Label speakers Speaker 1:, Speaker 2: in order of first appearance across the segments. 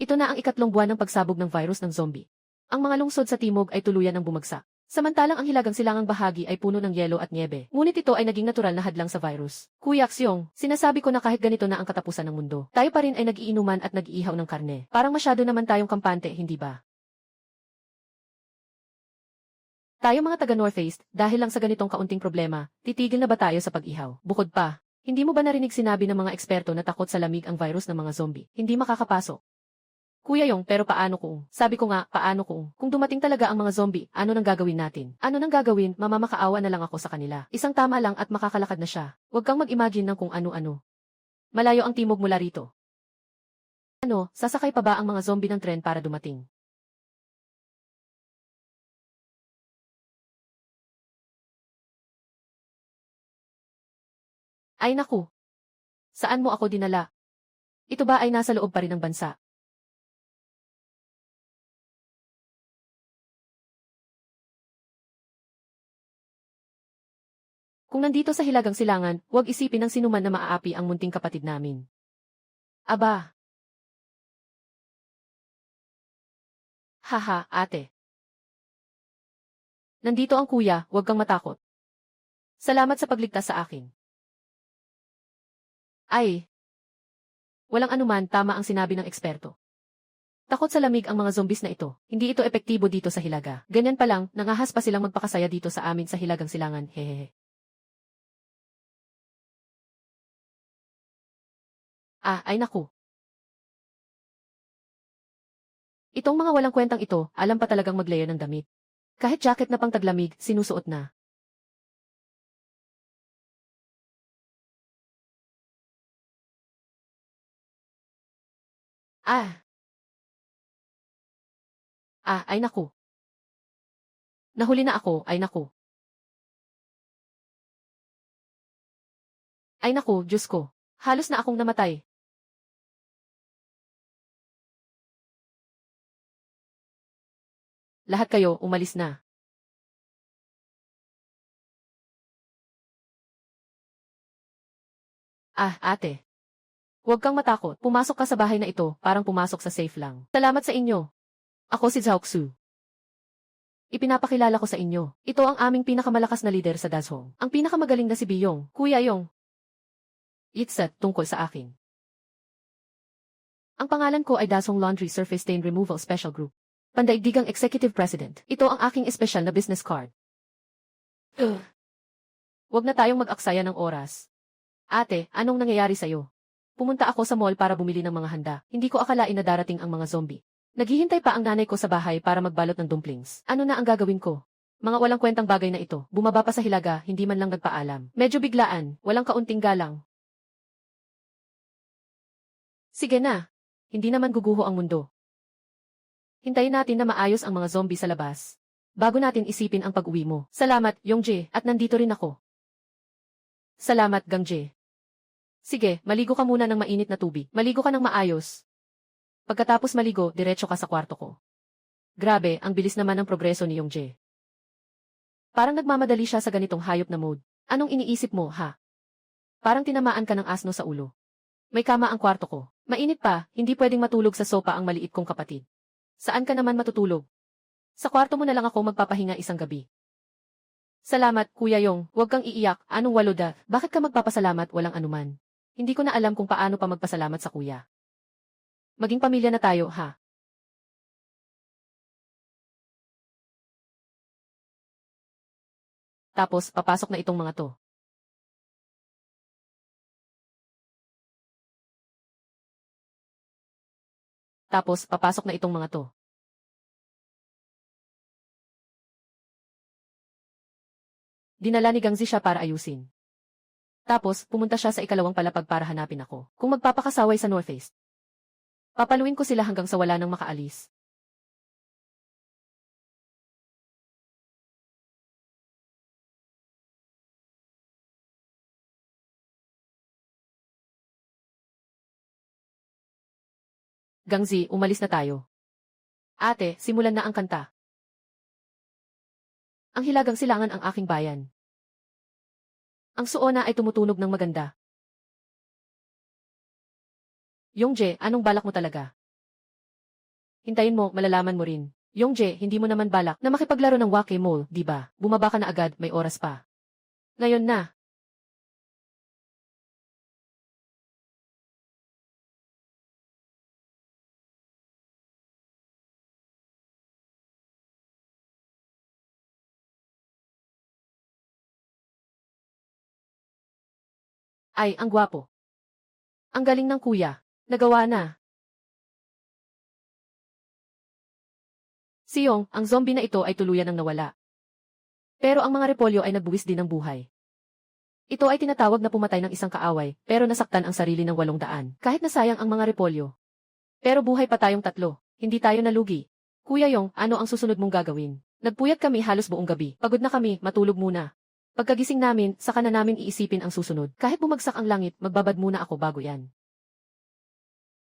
Speaker 1: Ito na ang ikatlong buwan ng pagsabog ng virus ng zombie. Ang mga lungsod sa timog ay tuluyan ng bumagsak. Samantalang ang hilagang silangang bahagi ay puno ng yelo at niebe. Ngunit ito ay naging natural na hadlang sa virus. Kuya Xiong, sinasabi ko na kahit ganito na ang katapusan ng mundo, tayo pa rin ay nag-iinuman at nag-iihaw ng karne. Parang masyado naman tayong kampante, hindi ba? Tayo mga taga Northeast, dahil lang sa ganitong kaunting problema, titigil na ba tayo sa pag-ihaw? Bukod pa, hindi mo ba narinig sinabi ng mga eksperto na takot sa lamig ang virus ng mga zombie? Hindi makakapasok. Kuya Yong, pero paano kung? Sabi ko nga, paano kung dumating talaga ang mga zombie, ano nang gagawin natin? Ano nang gagawin, mamamakaawa na lang ako sa kanila. Isang tama lang at makakalakad na siya. Huwag kang mag-imagine ng kung ano-ano. Malayo ang timog mula rito. Ano, sasakay pa ba ang mga zombie ng tren para dumating? Ay naku, saan mo ako dinala? Ito ba ay nasa loob pa rin ng bansa? Kung nandito sa Hilagang Silangan, huwag isipin ng sinuman na maaapi ang munting kapatid namin. Aba, haha, ate. Nandito ang kuya, huwag kang matakot. Salamat sa pagligtas sa akin. Ay, walang anuman, tama ang sinabi ng eksperto. Takot sa lamig ang mga zombies na ito. Hindi ito epektibo dito sa Hilaga. Ganyan pa lang, nangahas pa silang magpakasaya dito sa amin sa Hilagang Silangan, hehehe. Ah, ay naku. Itong mga walang kwentang ito, alam pa talagang mag-layer ng damit. Kahit jacket na pang taglamig, sinusuot na. Ah, ay naku. Nahuli na ako, ay naku. Ay naku, Diyos ko. Halos na akong namatay. Lahat kayo, umalis na. Ah, ate. Huwag kang matakot. Pumasok ka sa bahay na ito, parang pumasok sa safe lang. Salamat sa inyo. Ako si Zhaoxu. Ipinapakilala ko sa inyo. Ito ang aming pinakamalakas na lider sa Dazhong. Ang pinakamagaling na si Biyong. Kuya Yong. Yitsa, tungkol sa akin. Ang pangalan ko ay Dazhong Laundry Surface Stain Removal Special Group. Pandaigdigang Executive President. Ito ang aking espesyal na business card. Ugh. Huwag na tayong mag-aksaya ng oras. Ate, anong nangyayari sa'yo? Pumunta ako sa mall para bumili ng mga handa. Hindi ko akalain na darating ang mga zombie. Naghihintay pa ang nanay ko sa bahay para magbalot ng dumplings. Ano na ang gagawin ko? Mga walang kwentang bagay na ito. Bumaba pa sa Hilaga, hindi man lang nagpaalam. Medyo biglaan, walang kaunting galang. Sige na. Hindi naman guguho ang mundo. Hintayin natin na maayos ang mga zombie sa labas. Bago natin isipin ang pag-uwi mo. Salamat, Yongjae, at nandito rin ako. Salamat, Gangjae. Sige, maligo ka muna ng mainit na tubig. Maligo ka ng maayos. Pagkatapos maligo, diretso ka sa kwarto ko. Grabe, ang bilis naman ng progreso ni Yongjae. Parang nagmamadali siya sa ganitong hayop na mode. Anong iniisip mo, ha? Parang tinamaan ka ng asno sa ulo. May kama ang kwarto ko. Mainit pa, hindi pwedeng matulog sa sopa ang maliit kong kapatid. Saan ka naman matutulog? Sa kwarto mo na lang ako magpapahinga isang gabi. Salamat, Kuya Yong. Huwag kang iiyak. Anong waloda? Bakit ka magpapasalamat walang anuman? Hindi ko na alam kung paano pa magpasalamat sa kuya. Maging pamilya na tayo, ha? Tapos, papasok na itong mga to. Tapos, papasok na itong mga to. Dinala ni Gangzi siya para ayusin. Tapos, pumunta siya sa ikalawang palapag para hanapin ako. Kung magpapakasaway sa Northeast. Papaluin ko sila hanggang sa wala nang makaalis. Gangzi, umalis na tayo. Ate, simulan na ang kanta. Ang Hilagang Silangan ang aking bayan. Ang suona ay tumutunog ng maganda. Yongjae, anong balak mo talaga? Hintayin mo, malalaman mo rin. Yongjae, hindi mo naman balak na makipaglaro ng Whack-A-Mole, di ba? Bumaba ka na agad, may oras pa. Ngayon na. Ay, ang gwapo. Ang galing ng kuya. Nagawa na. Si Yong, ang zombie na ito ay tuluyan ng nawala. Pero ang mga repolyo ay nagbuwis din ng buhay. Ito ay tinatawag na pumatay ng isang kaaway, pero nasaktan ang sarili ng 800. Kahit nasayang ang mga repolyo. Pero buhay pa tayong tatlo. Hindi tayo nalugi. Kuya Yong, ano ang susunod mong gagawin? Nagpuyat kami halos buong gabi. Pagod na kami, matulog muna. Pagkagising namin, saka na namin iisipin ang susunod. Kahit bumagsak ang langit, magbabad muna ako bago yan.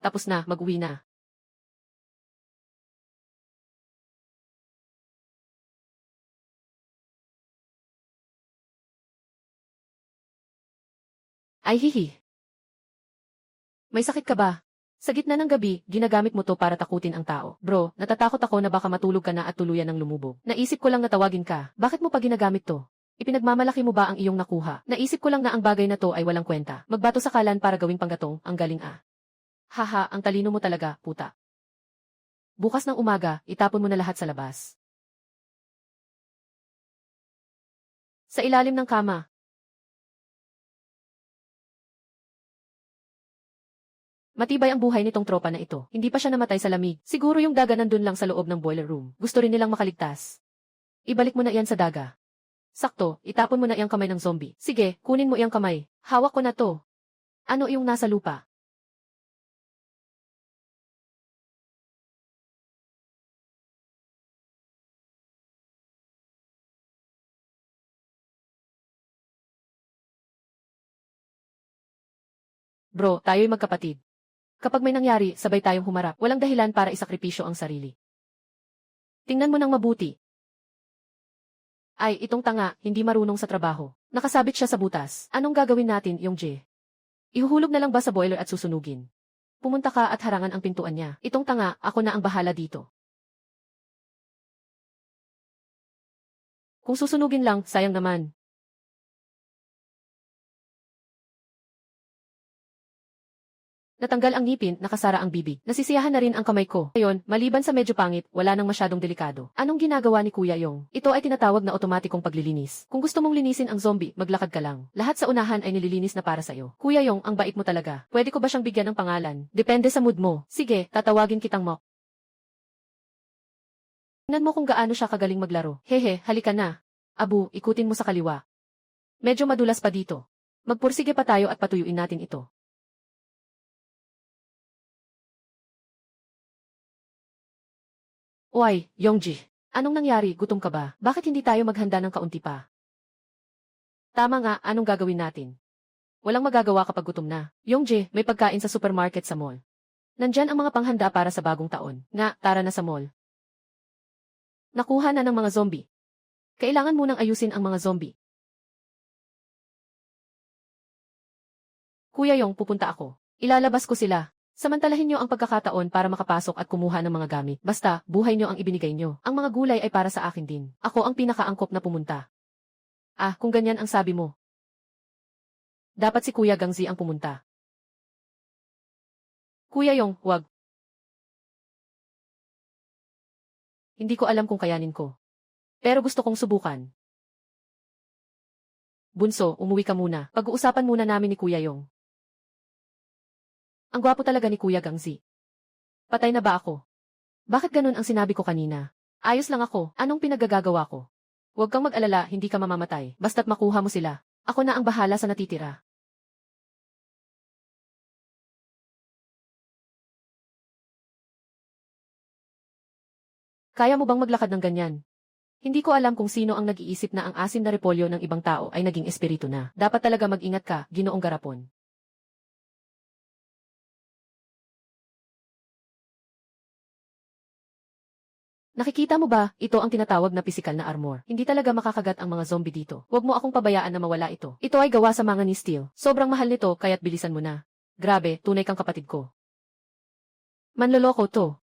Speaker 1: Tapos na, mag-uwi na. Ay hihi. May sakit ka ba? Sa gitna ng gabi, ginagamit mo to para takutin ang tao. Bro, natatakot ako na baka matulog ka na at tuluyan ng lumubog. Naisip ko lang na tawagin ka. Bakit mo pa ginagamit to? Ipinagmamalaki mo ba ang iyong nakuha? Naisip ko lang na ang bagay na to ay walang kwenta. Magbato sa kalan para gawing panggatong, ang galing ah. Haha, ang talino mo talaga, puta. Bukas ng umaga, itapon mo na lahat sa labas. Sa ilalim ng kama. Matibay ang buhay nitong tropa na ito. Hindi pa siya namatay sa lamig. Siguro yung daga nandun lang sa loob ng boiler room. Gusto rin nilang makaligtas. Ibalik mo na iyan sa daga. Sakto, itapon mo na iyang kamay ng zombie. Sige, kunin mo iyang kamay. Hawak ko na to. Ano yung nasa lupa? Bro, tayo'y magkapatid. Kapag may nangyari, sabay tayong humarap. Walang dahilan para isakripisyo ang sarili. Tingnan mo nang mabuti. Ay, itong tanga, hindi marunong sa trabaho. Nakasabit siya sa butas. Anong gagawin natin, Yongjae? Ihuhulog na lang ba sa boiler at susunugin? Pumunta ka at harangan ang pintuan niya. Itong tanga, ako na ang bahala dito. Kung susunugin lang, sayang naman. Natanggal ang ngipin, nakasara ang bibig. Nasisiyahan na rin ang kamay ko. Ngayon, maliban sa medyo pangit, wala nang masyadong delikado. Anong ginagawa ni Kuya Yong? Ito ay tinatawag na otomatikong paglilinis. Kung gusto mong linisin ang zombie, maglakad ka lang. Lahat sa unahan ay nililinis na para sa'yo. Kuya Yong, ang bait mo talaga. Pwede ko ba siyang bigyan ng pangalan? Depende sa mood mo. Sige, tatawagin kitang Mok. Tingnan mo kung gaano siya kagaling maglaro. Hehe, halika na. Abu, ikutin mo sa kaliwa. Medyo madulas pa dito. Magpursige pa tayo at patuyuin natin ito. Uy, Yongji. Anong nangyari? Gutom ka ba? Bakit hindi tayo maghanda ng kaunti pa? Tama nga, anong gagawin natin? Walang magagawa kapag gutom na. Yongji, may pagkain sa supermarket sa mall. Nandyan ang mga panghanda para sa bagong taon. Nga, tara na sa mall. Nakuha na ng mga zombie. Kailangan munang ayusin ang mga zombie. Kuya Yong, pupunta ako. Ilalabas ko sila. Samantalahin nyo ang pagkakataon para makapasok at kumuha ng mga gamit. Basta, buhay nyo ang ibinigay nyo. Ang mga gulay ay para sa akin din. Ako ang pinakaangkop na pumunta. Ah, kung ganyan ang sabi mo. Dapat si Kuya Gangzi ang pumunta. Kuya Yong, wag. Hindi ko alam kung kayanin ko. Pero gusto kong subukan. Bunso, umuwi ka muna. Pag-uusapan muna namin ni Kuya Yong. Ang gwapo talaga ni Kuya Gangzi. Patay na ba ako? Bakit ganun ang sinabi ko kanina? Ayos lang ako, anong pinaggagawa ko? Huwag kang mag-alala, hindi ka mamamatay, basta't makuha mo sila. Ako na ang bahala sa natitira. Kaya mo bang maglakad ng ganyan? Hindi ko alam kung sino ang nag-iisip na ang asim na repolyo ng ibang tao ay naging espiritu na. Dapat talaga mag-ingat ka, Ginoong Garapon. Nakikita mo ba, ito ang tinatawag na pisikal na armor. Hindi talaga makakagat ang mga zombie dito. Huwag mo akong pabayaan na mawala ito. Ito ay gawa sa mga ni steel. Sobrang mahal nito kaya't bilisan mo na. Grabe, tunay kang kapatid ko. Manloloko to.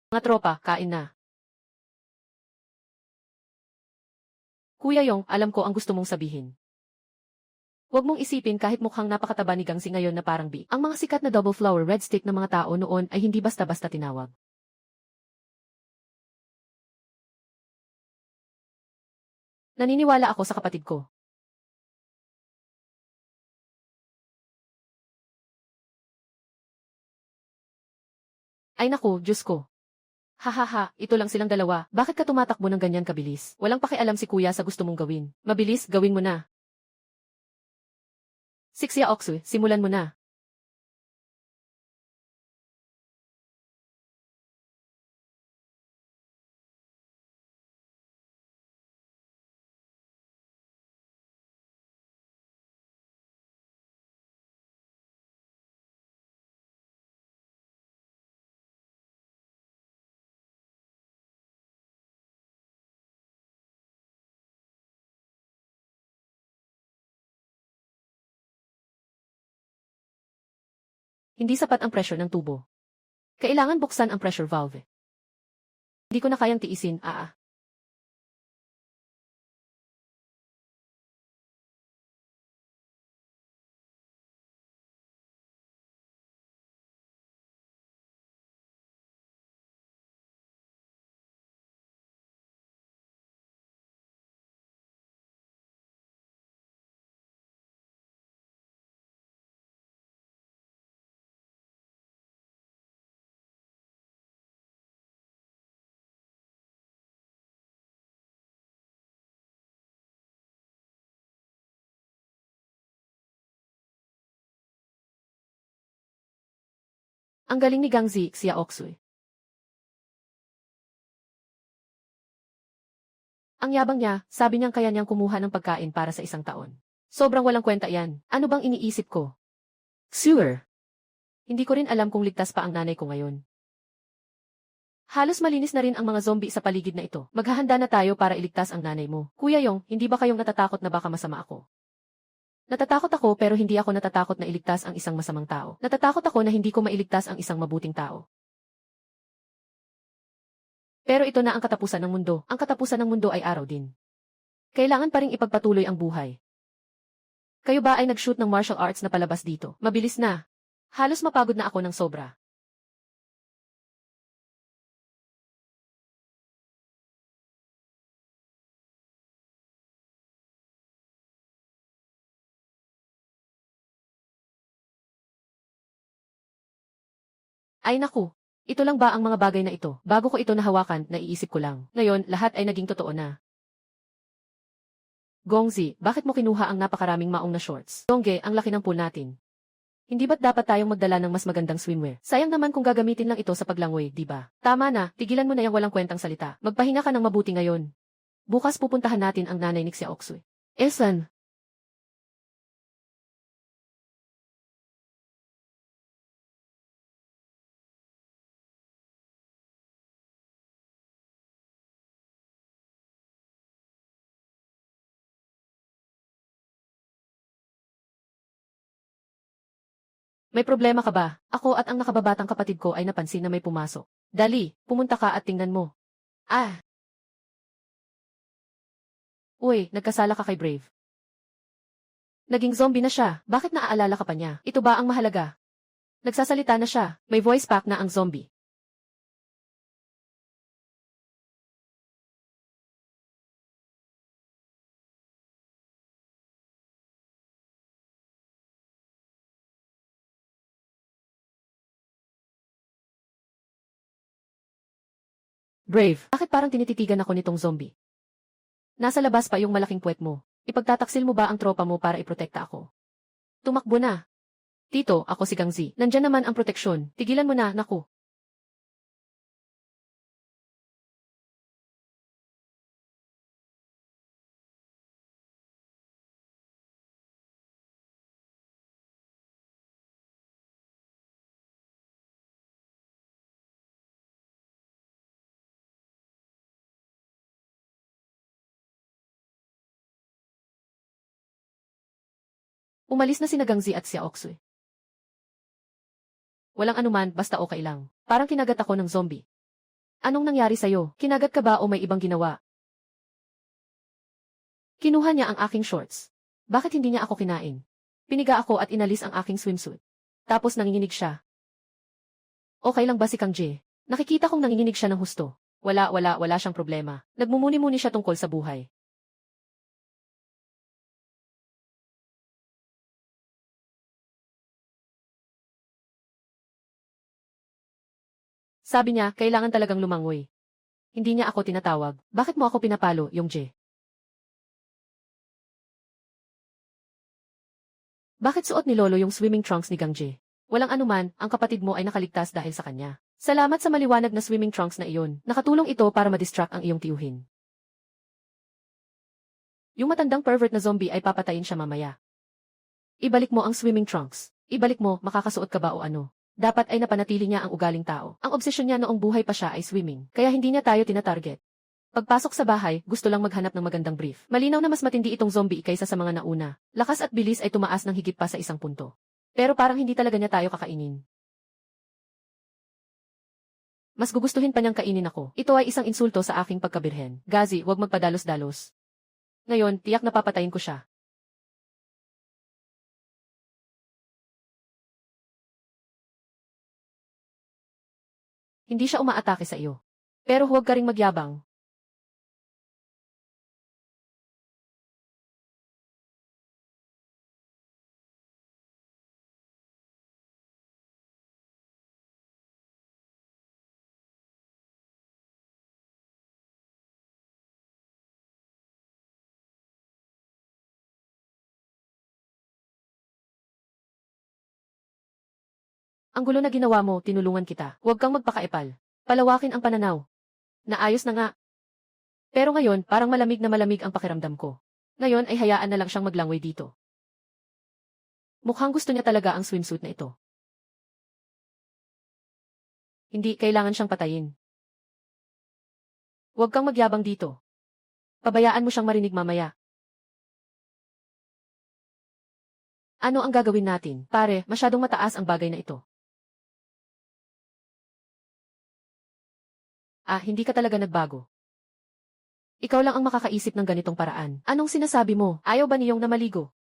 Speaker 1: Mga tropa, kain na. Kuya Yong, alam ko ang gusto mong sabihin. Huwag mong isipin kahit mukhang napakataba ni Gangsi ngayon na parang big. Ang mga sikat na double flower red stick ng mga tao noon ay hindi basta-basta tinawag. Naniniwala ako sa kapatid ko. Ay naku, Diyos ko. Hahaha, ito lang silang dalawa. Bakit ka tumatakbo ng ganyan kabilis? Walang pakialam si kuya sa gusto mong gawin. Mabilis, gawin mo na. Sixia Oxu, simulan mo na. Hindi sapat ang pressure ng tubo. Kailangan buksan ang pressure valve. Hindi ko na kayang tiisin, Ang galing ni Gangzi, Xia Oxu. Ang yabang niya, sabi niyang kaya niyang kumuha ng pagkain para sa isang taon. Sobrang walang kwenta yan. Ano bang iniisip ko? Sewer. Hindi ko rin alam kung ligtas pa ang nanay ko ngayon. Halos malinis na rin ang mga zombie sa paligid na ito. Maghahanda na tayo para iligtas ang nanay mo. Kuya Yong, hindi ba kayong natatakot na baka masama ako? Natatakot ako pero hindi ako natatakot na iligtas ang isang masamang tao. Natatakot ako na hindi ko mailigtas ang isang mabuting tao. Pero ito na ang katapusan ng mundo. Ang katapusan ng mundo ay araw din. Kailangan pa ring ipagpatuloy ang buhay. Kayo ba ay nag-shoot ng martial arts na palabas dito? Mabilis na. Halos mapagod na ako ng sobra. Ay naku, ito lang ba ang mga bagay na ito? Bago ko ito nahawakan, naiisip ko lang. Ngayon, lahat ay naging totoo na. Gongzi, bakit mo kinuha ang napakaraming maong na shorts? Gongge, ang laki ng pool natin. Hindi ba't dapat tayong magdala ng mas magandang swimwear? Sayang naman kung gagamitin lang ito sa paglangoy, di ba? Tama na, tigilan mo na yung walang kwentang salita. Magpahinga ka ng mabuti ngayon. Bukas pupuntahan natin ang nanay ni Xia Oxu. Esan, may problema ka ba? Ako at ang nakababatang kapatid ko ay napansin na may pumasok. Dali, pumunta ka at tingnan mo. Ah, uy, nagkasala ka kay Brave. Naging zombie na siya, bakit naaalala ka pa niya? Ito ba ang mahalaga? Nagsasalita na siya, may voice pack na ang zombie. Brave, bakit parang tinititigan ako nitong zombie? Nasa labas pa yung malaking puwet mo. Ipagtataksil mo ba ang tropa mo para iprotekta ako? Tumakbo na. Tito, ako si Gangzi. Nandyan naman ang proteksyon. Tigilan mo na, naku. Umalis na sina Gangzi at si Oxu. Walang anuman, basta okay lang. Parang kinagat ako ng zombie. Anong nangyari sa'yo? Kinagat ka ba o may ibang ginawa? Kinuha niya ang aking shorts. Bakit hindi niya ako kinain? Piniga ako at inalis ang aking swimsuit. Tapos nanginginig siya. Okay lang ba si Kang Jae? Nakikita kong nanginginig siya ng husto. Wala siyang problema. Nagmumuni-muni siya tungkol sa buhay. Sabi niya, kailangan talagang lumangoy. Hindi niya ako tinatawag. Bakit mo ako pinapalo, Yongjae? Bakit suot ni Lolo yung swimming trunks ni Gangjae? Walang anuman, ang kapatid mo ay nakaligtas dahil sa kanya. Salamat sa maliwanag na swimming trunks na iyon. Nakatulong ito para ma-distract ang iyong tiyuhin. Yung matandang pervert na zombie ay papatayin siya mamaya. Ibalik mo ang swimming trunks. Ibalik mo, makakasuot ka ba o ano? Dapat ay napanatili niya ang ugaling tao. Ang obsesyon niya noong buhay pa siya ay swimming, kaya hindi niya tayo tinatarget. Pagpasok sa bahay, gusto lang maghanap ng magandang brief. Malinaw na mas matindi itong zombie kaysa sa mga nauna. Lakas at bilis ay tumaas ng higit pa sa isang punto. Pero parang hindi talaga niya tayo kakainin. Mas gugustuhin pa niyang kainin ako. Ito ay isang insulto sa aking pagkabirhen. Gazi, huwag magpadalos-dalos. Ngayon, tiyak na papatayin ko siya. Hindi siya umaatake sa iyo. Pero huwag ka ring magyabang. Ang gulo na ginawa mo, tinulungan kita. Huwag kang magpakaepal. Palawakin ang pananaw. Naayos na nga. Pero ngayon, parang malamig na malamig ang pakiramdam ko. Ngayon ay hayaan na lang siyang maglangoy dito. Mukhang gusto niya talaga ang swimsuit na ito. Hindi, kailangan siyang patayin. Huwag kang magyabang dito. Pabayaan mo siyang marinig mamaya. Ano ang gagawin natin? Pare, masyadong mataas ang bagay na ito. Hindi ka talaga nagbago. Ikaw lang ang makakaisip ng ganitong paraan. Anong sinasabi mo? Ayaw ba niyong na maligo?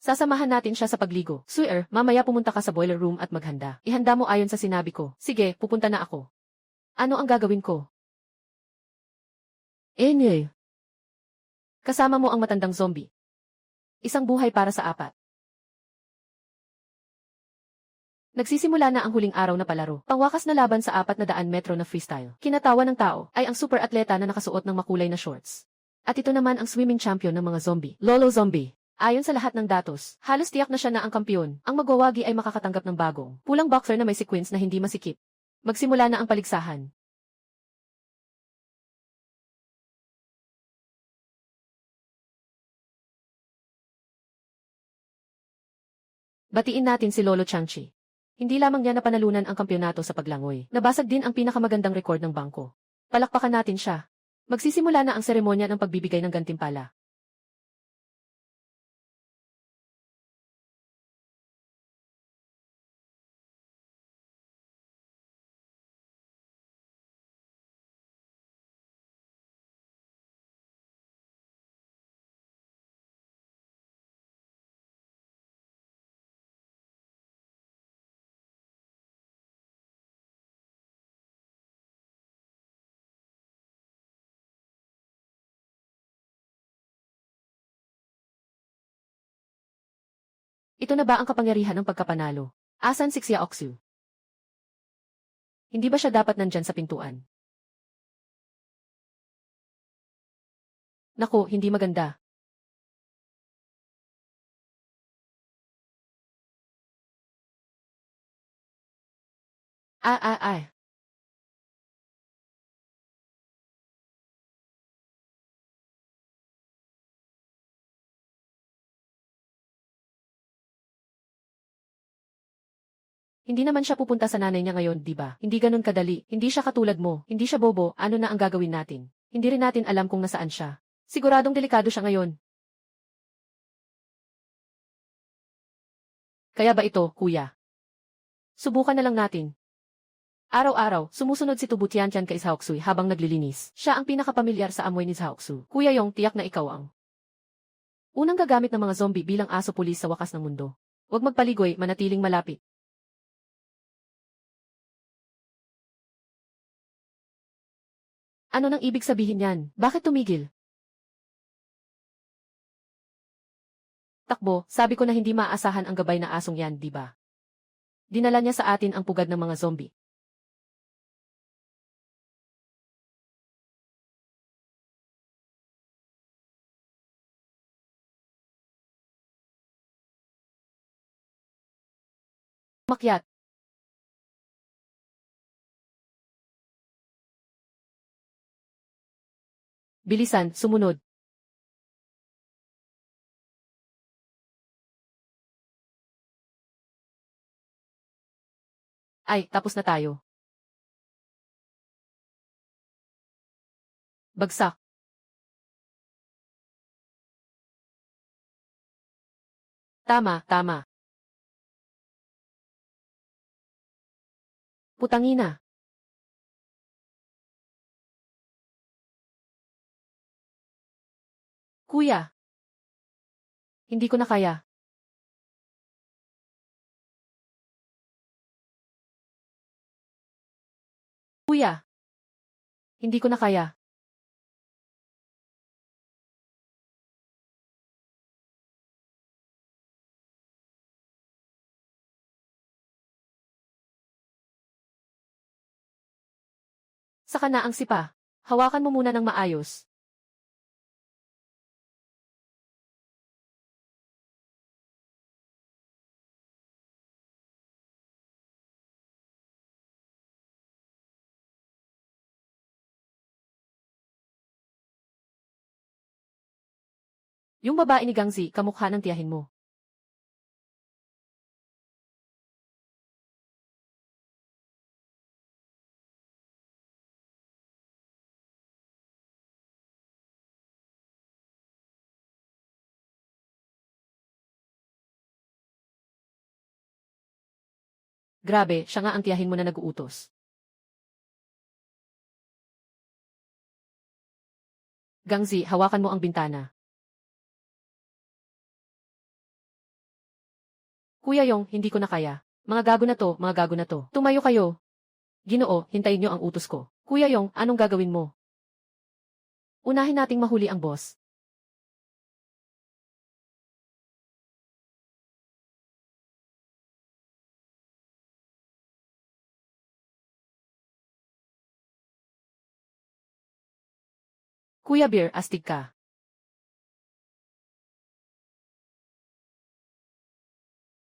Speaker 1: Sasamahan natin siya sa pagligo. Swear, mamaya pumunta ka sa boiler room at maghanda. Ihanda mo ayon sa sinabi ko. Sige, pupunta na ako. Ano ang gagawin ko? Nye. Kasama mo ang matandang zombie. Isang buhay para sa apat. Nagsisimula na ang huling araw na palaro. Pangwakas na laban sa 400 metro na freestyle. Kinatawa ng tao ay ang super atleta na nakasuot ng makulay na shorts. At ito naman ang swimming champion ng mga zombie. Lolo Zombie. Ayon sa lahat ng datos, halos tiyak na siya na ang kampiyon. Ang magwawagi ay makakatanggap ng bagong pulang boxer na may sequins na hindi masikip. Magsimula na ang paligsahan. Batiin natin si Lolo Changchi. Hindi lamang niya napanalunan ang kampyonato sa paglangoy. Nabasag din ang pinakamagandang rekord ng bangko. Palakpakan natin siya. Magsisimula na ang seremonya ng pagbibigay ng gantimpala. Ito na ba ang kapangyarihan ng pagkapanalo? Asan si Xiaoxu? Hindi ba siya dapat nandyan sa pintuan? Naku, hindi maganda. Ah, ah, ah. Hindi naman siya pupunta sa nanay niya ngayon, di ba? Hindi ganun kadali. Hindi siya katulad mo. Hindi siya bobo. Ano na ang gagawin natin? Hindi rin natin alam kung nasaan siya. Siguradong delikado siya ngayon. Kaya ba ito, kuya? Subukan na lang natin. Araw-araw, sumusunod si Tubutian-chan kay Seoksuy habang naglilinis. Siya ang pinakapamilyar sa amoy ni Seoksu. Kuya Yong, tiyak na ikaw ang unang gagamit ng mga zombie bilang aso pulis sa wakas ng mundo. Huwag magpaligoy, manatiling malapit. Ano nang ibig sabihin yan? Bakit tumigil? Takbo, sabi ko na hindi maaasahan ang gabay na asong yan, di ba? Dinala niya sa atin ang pugad ng mga zombie. Makyat. Bilisan, sumunod. Ay, tapos na tayo. Bagsak. Tama, tama. Putangina. Kuya. Hindi ko na kaya. Kuya. Hindi ko na kaya. Saka na ang sipa. Hawakan mo muna ng maayos. Yung babae ni Gangzi, kamukha ng tiyahin mo. Grabe, siya nga ang tiyahin mo na nag-uutos. Gangzi, hawakan mo ang bintana. Kuya Yong, hindi ko na kaya. Mga gago na to, mga gago na to. Tumayo kayo. Ginoo, hintayin niyo ang utos ko. Kuya Yong, anong gagawin mo? Unahin nating mahuli ang boss. Kuya Beer, astig ka.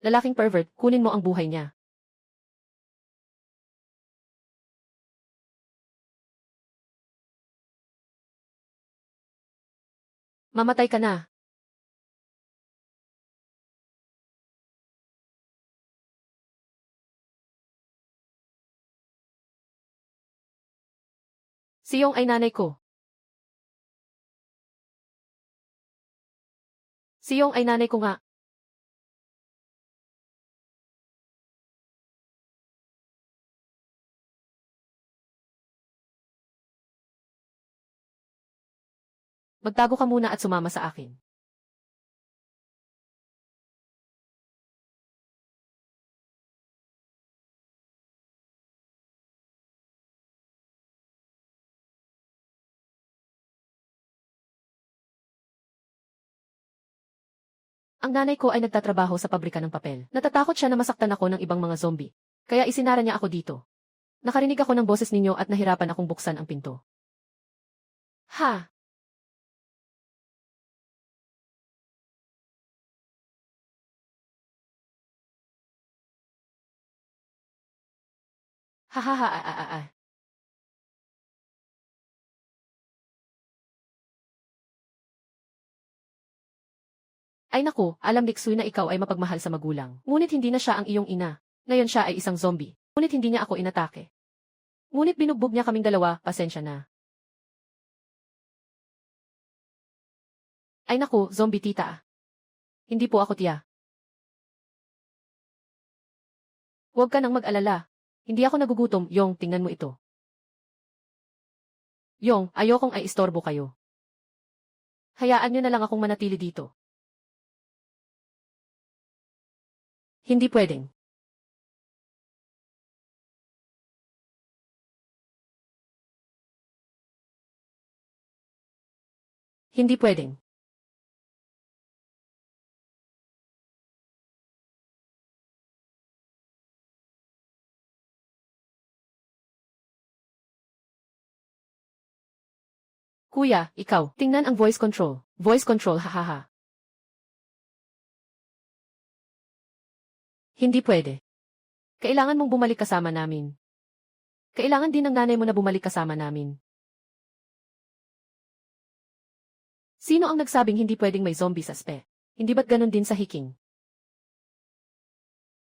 Speaker 1: Lalaking pervert, kunin mo ang buhay niya. Mamatay ka na. Si Yong ay nanay ko. Si Yong ay nanay ko nga. Magtago ka muna at sumama sa akin. Ang nanay ko ay nagtatrabaho sa pabrika ng papel. Natatakot siya na masaktan ako ng ibang mga zombie. Kaya isinara niya ako dito. Nakarinig ako ng boses ninyo at nahirapan akong buksan ang pinto. Ha? Ha ha ha Ay naku, alam ni Xui na ikaw ay mapagmahal sa magulang. Ngunit hindi na siya ang iyong ina. Ngayon siya ay isang zombie. Ngunit hindi niya ako inatake. Ngunit binugbog niya kaming dalawa, pasensya na. Ay naku, zombie tita. Hindi po ako tiya. Huwag ka nang mag-alala. Hindi ako nagugutom, Yong, tingnan mo ito. Yong, ayokong ay istorbo kayo. Hayaan niyo na lang akong manatili dito. Hindi pwedeng. Hindi pwedeng. Kuya, ikaw, tingnan ang voice control. Voice control, hahaha. Hindi pwede. Kailangan mong bumalik kasama namin. Kailangan din ng nanay mo na bumalik kasama namin. Sino ang nagsabing hindi pwedeng may zombie sa SPE? Hindi ba't ganun din sa hiking?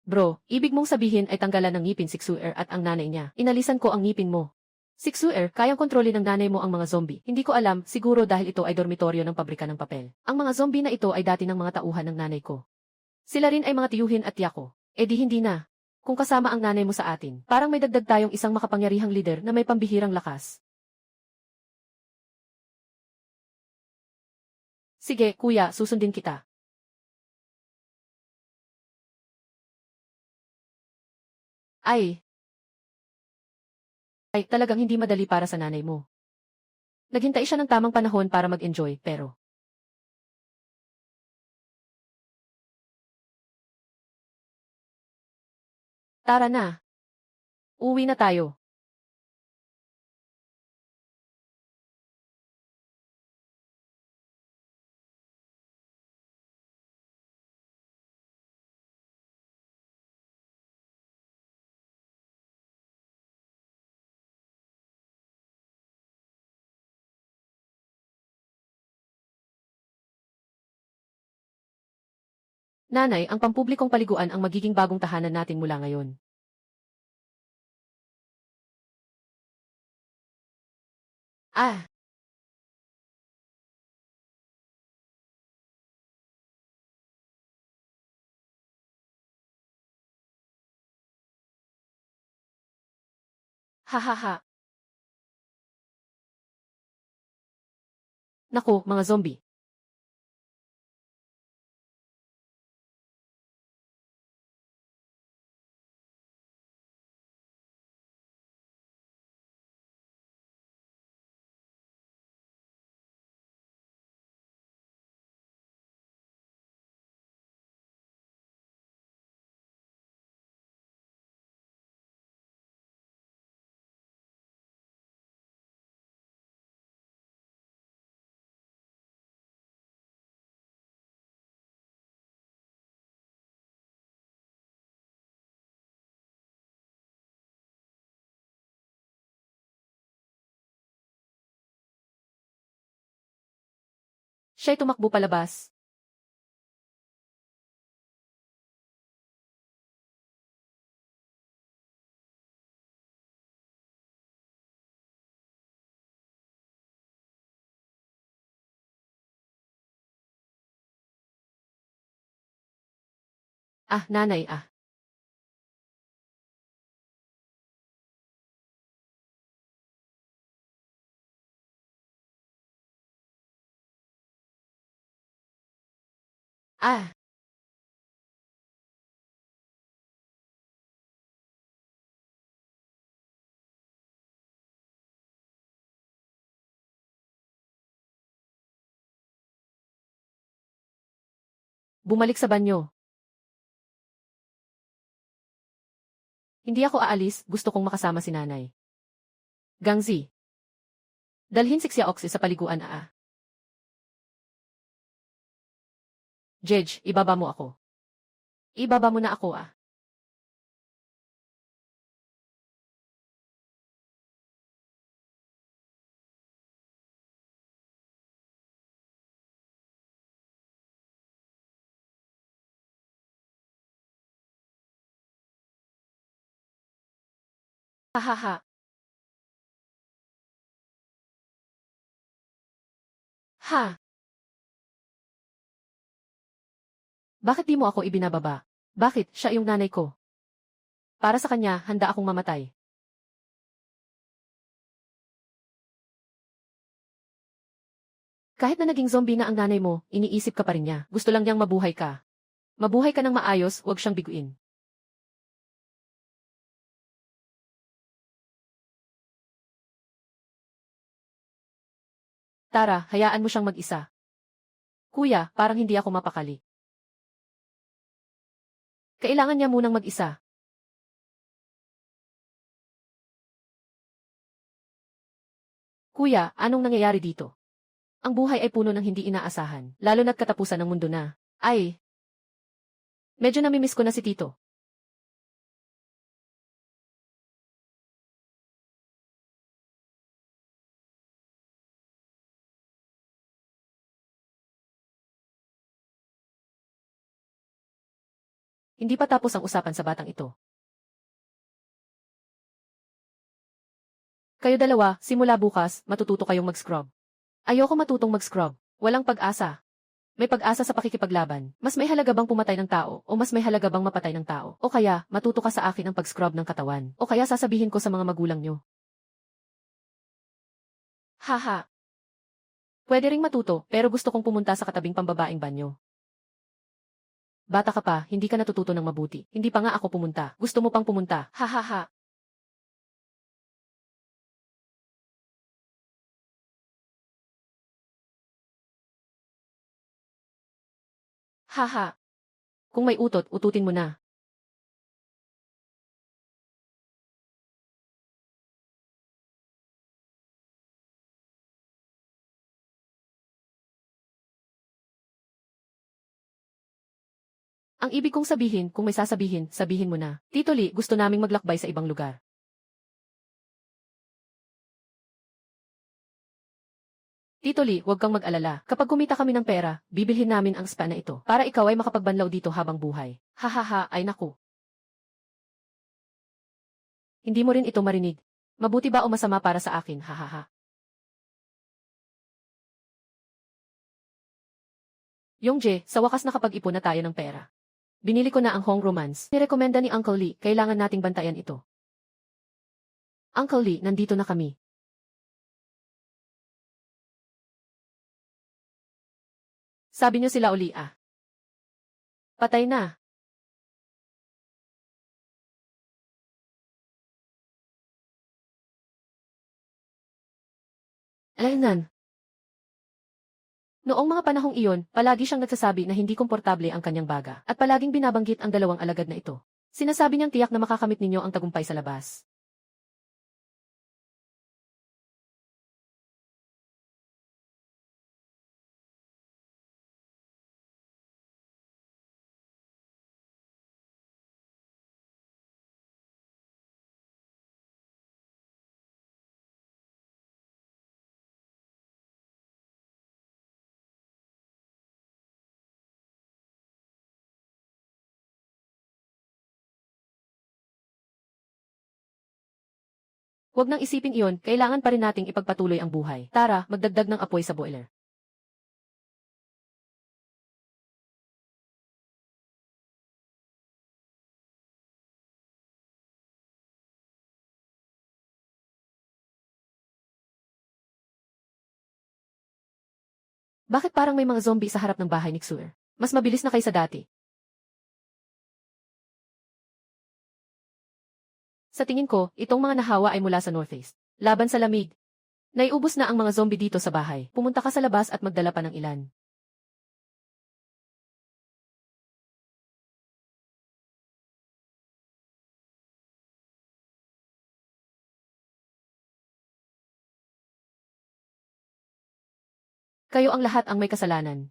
Speaker 1: Bro, ibig mong sabihin ay tanggalan ng ngipin si Xuer at ang nanay niya. Inalisan ko ang ngipin mo. Si Xuer, kayang kontrolin ng nanay mo ang mga zombie. Hindi ko alam, siguro dahil ito ay dormitoryo ng pabrika ng papel. Ang mga zombie na ito ay dati ng mga tauhan ng nanay ko. Sila rin ay mga tiyuhin at tiyako. E di hindi na. Kung kasama ang nanay mo sa atin, parang may dagdag tayong isang makapangyarihang lider na may pambihirang lakas. Sige, kuya, susundin kita. Ay, talagang hindi madali para sa nanay mo. Naghintay siya ng tamang panahon para mag-enjoy, pero tara na. Uwi na tayo. Nanay, ang pampublikong paliguan ang magiging bagong tahanan natin mula ngayon. Ah, hahaha. Naku, mga zombie. Siya'y tumakbo palabas. Ah, nanay, ah. Ah, bumalik sa banyo. Hindi ako aalis, gusto kong makasama si nanay. Gangzi. Dalhin si Xiaoxi sa paliguan, ah. Jedge, ibaba mo ako. Ibaba mo na ako, ah. Hahaha. Ha? Bakit di mo ako ibinababa? Bakit, siya yung nanay ko? Para sa kanya, handa akong mamatay. Kahit na naging zombie na ang nanay mo, iniisip ka pa rin niya. Gusto lang niyang mabuhay ka. Mabuhay ka ng maayos, huwag siyang biguin. Tara, hayaan mo siyang mag-isa. Kuya, parang hindi ako mapakali. Kailangan niya munang mag-isa. Kuya, anong nangyayari dito? Ang buhay ay puno ng hindi inaasahan, lalo na't katapusan ng mundo na. Ay, medyo namimiss ko na si Tito. Hindi pa tapos ang usapan sa batang ito. Kayo dalawa, simula bukas, matututo kayong mag-scrub. Ayoko matutong mag-scrub. Walang pag-asa. May pag-asa sa pakikipaglaban. Mas may halaga bang pumatay ng tao o mas may halaga bang mapatay ng tao? O kaya, matuto ka sa akin ang pag-scrub ng katawan. O kaya sasabihin ko sa mga magulang nyo. Haha. Pwede ring matuto, pero gusto kong pumunta sa katabing pambabaeng banyo. Bata ka pa, hindi ka natututo ng mabuti. Hindi pa nga ako pumunta. Gusto mo pang pumunta? Hahaha. Haha. Kung may utot, ututin mo na. Ang ibig kong sabihin, kung may sasabihin, sabihin mo na. Tito Lee, gusto naming maglakbay sa ibang lugar. Tito Lee, huwag kang mag-alala. Kapag kumita kami ng pera, bibilhin namin ang spa na ito para ikaw ay makapagbanlaw dito habang buhay. Hahaha, ay naku. Hindi mo rin ito marinig. Mabuti ba o masama para sa akin, hahaha. Yongje, sa wakas nakapag-ipon na tayo ng pera. Binili ko na ang Hong Romance. Nirekomenda ni Uncle Lee, kailangan nating bantayan ito. Uncle Lee, nandito na kami. Sabi niyo sila uli ah. Patay na. Alaynan. Noong mga panahong iyon, palagi siyang nagsasabi na hindi komportable ang kanyang baga, at palaging binabanggit ang dalawang alagad na ito. Sinasabi niyang tiyak na makakamit ninyo ang tagumpay sa labas. Huwag nang isipin iyon, kailangan pa rin nating ipagpatuloy ang buhay. Tara, magdagdag ng apoy sa boiler. Bakit parang may mga zombie sa harap ng bahay ni Xur? Mas mabilis na kaysa dati. Sa tingin ko, itong mga nahawa ay mula sa Northeast. Laban sa lamig. Naiubos na ang mga zombie dito sa bahay. Pumunta ka sa labas at magdala pa ng ilan. Kayo ang lahat ang may kasalanan.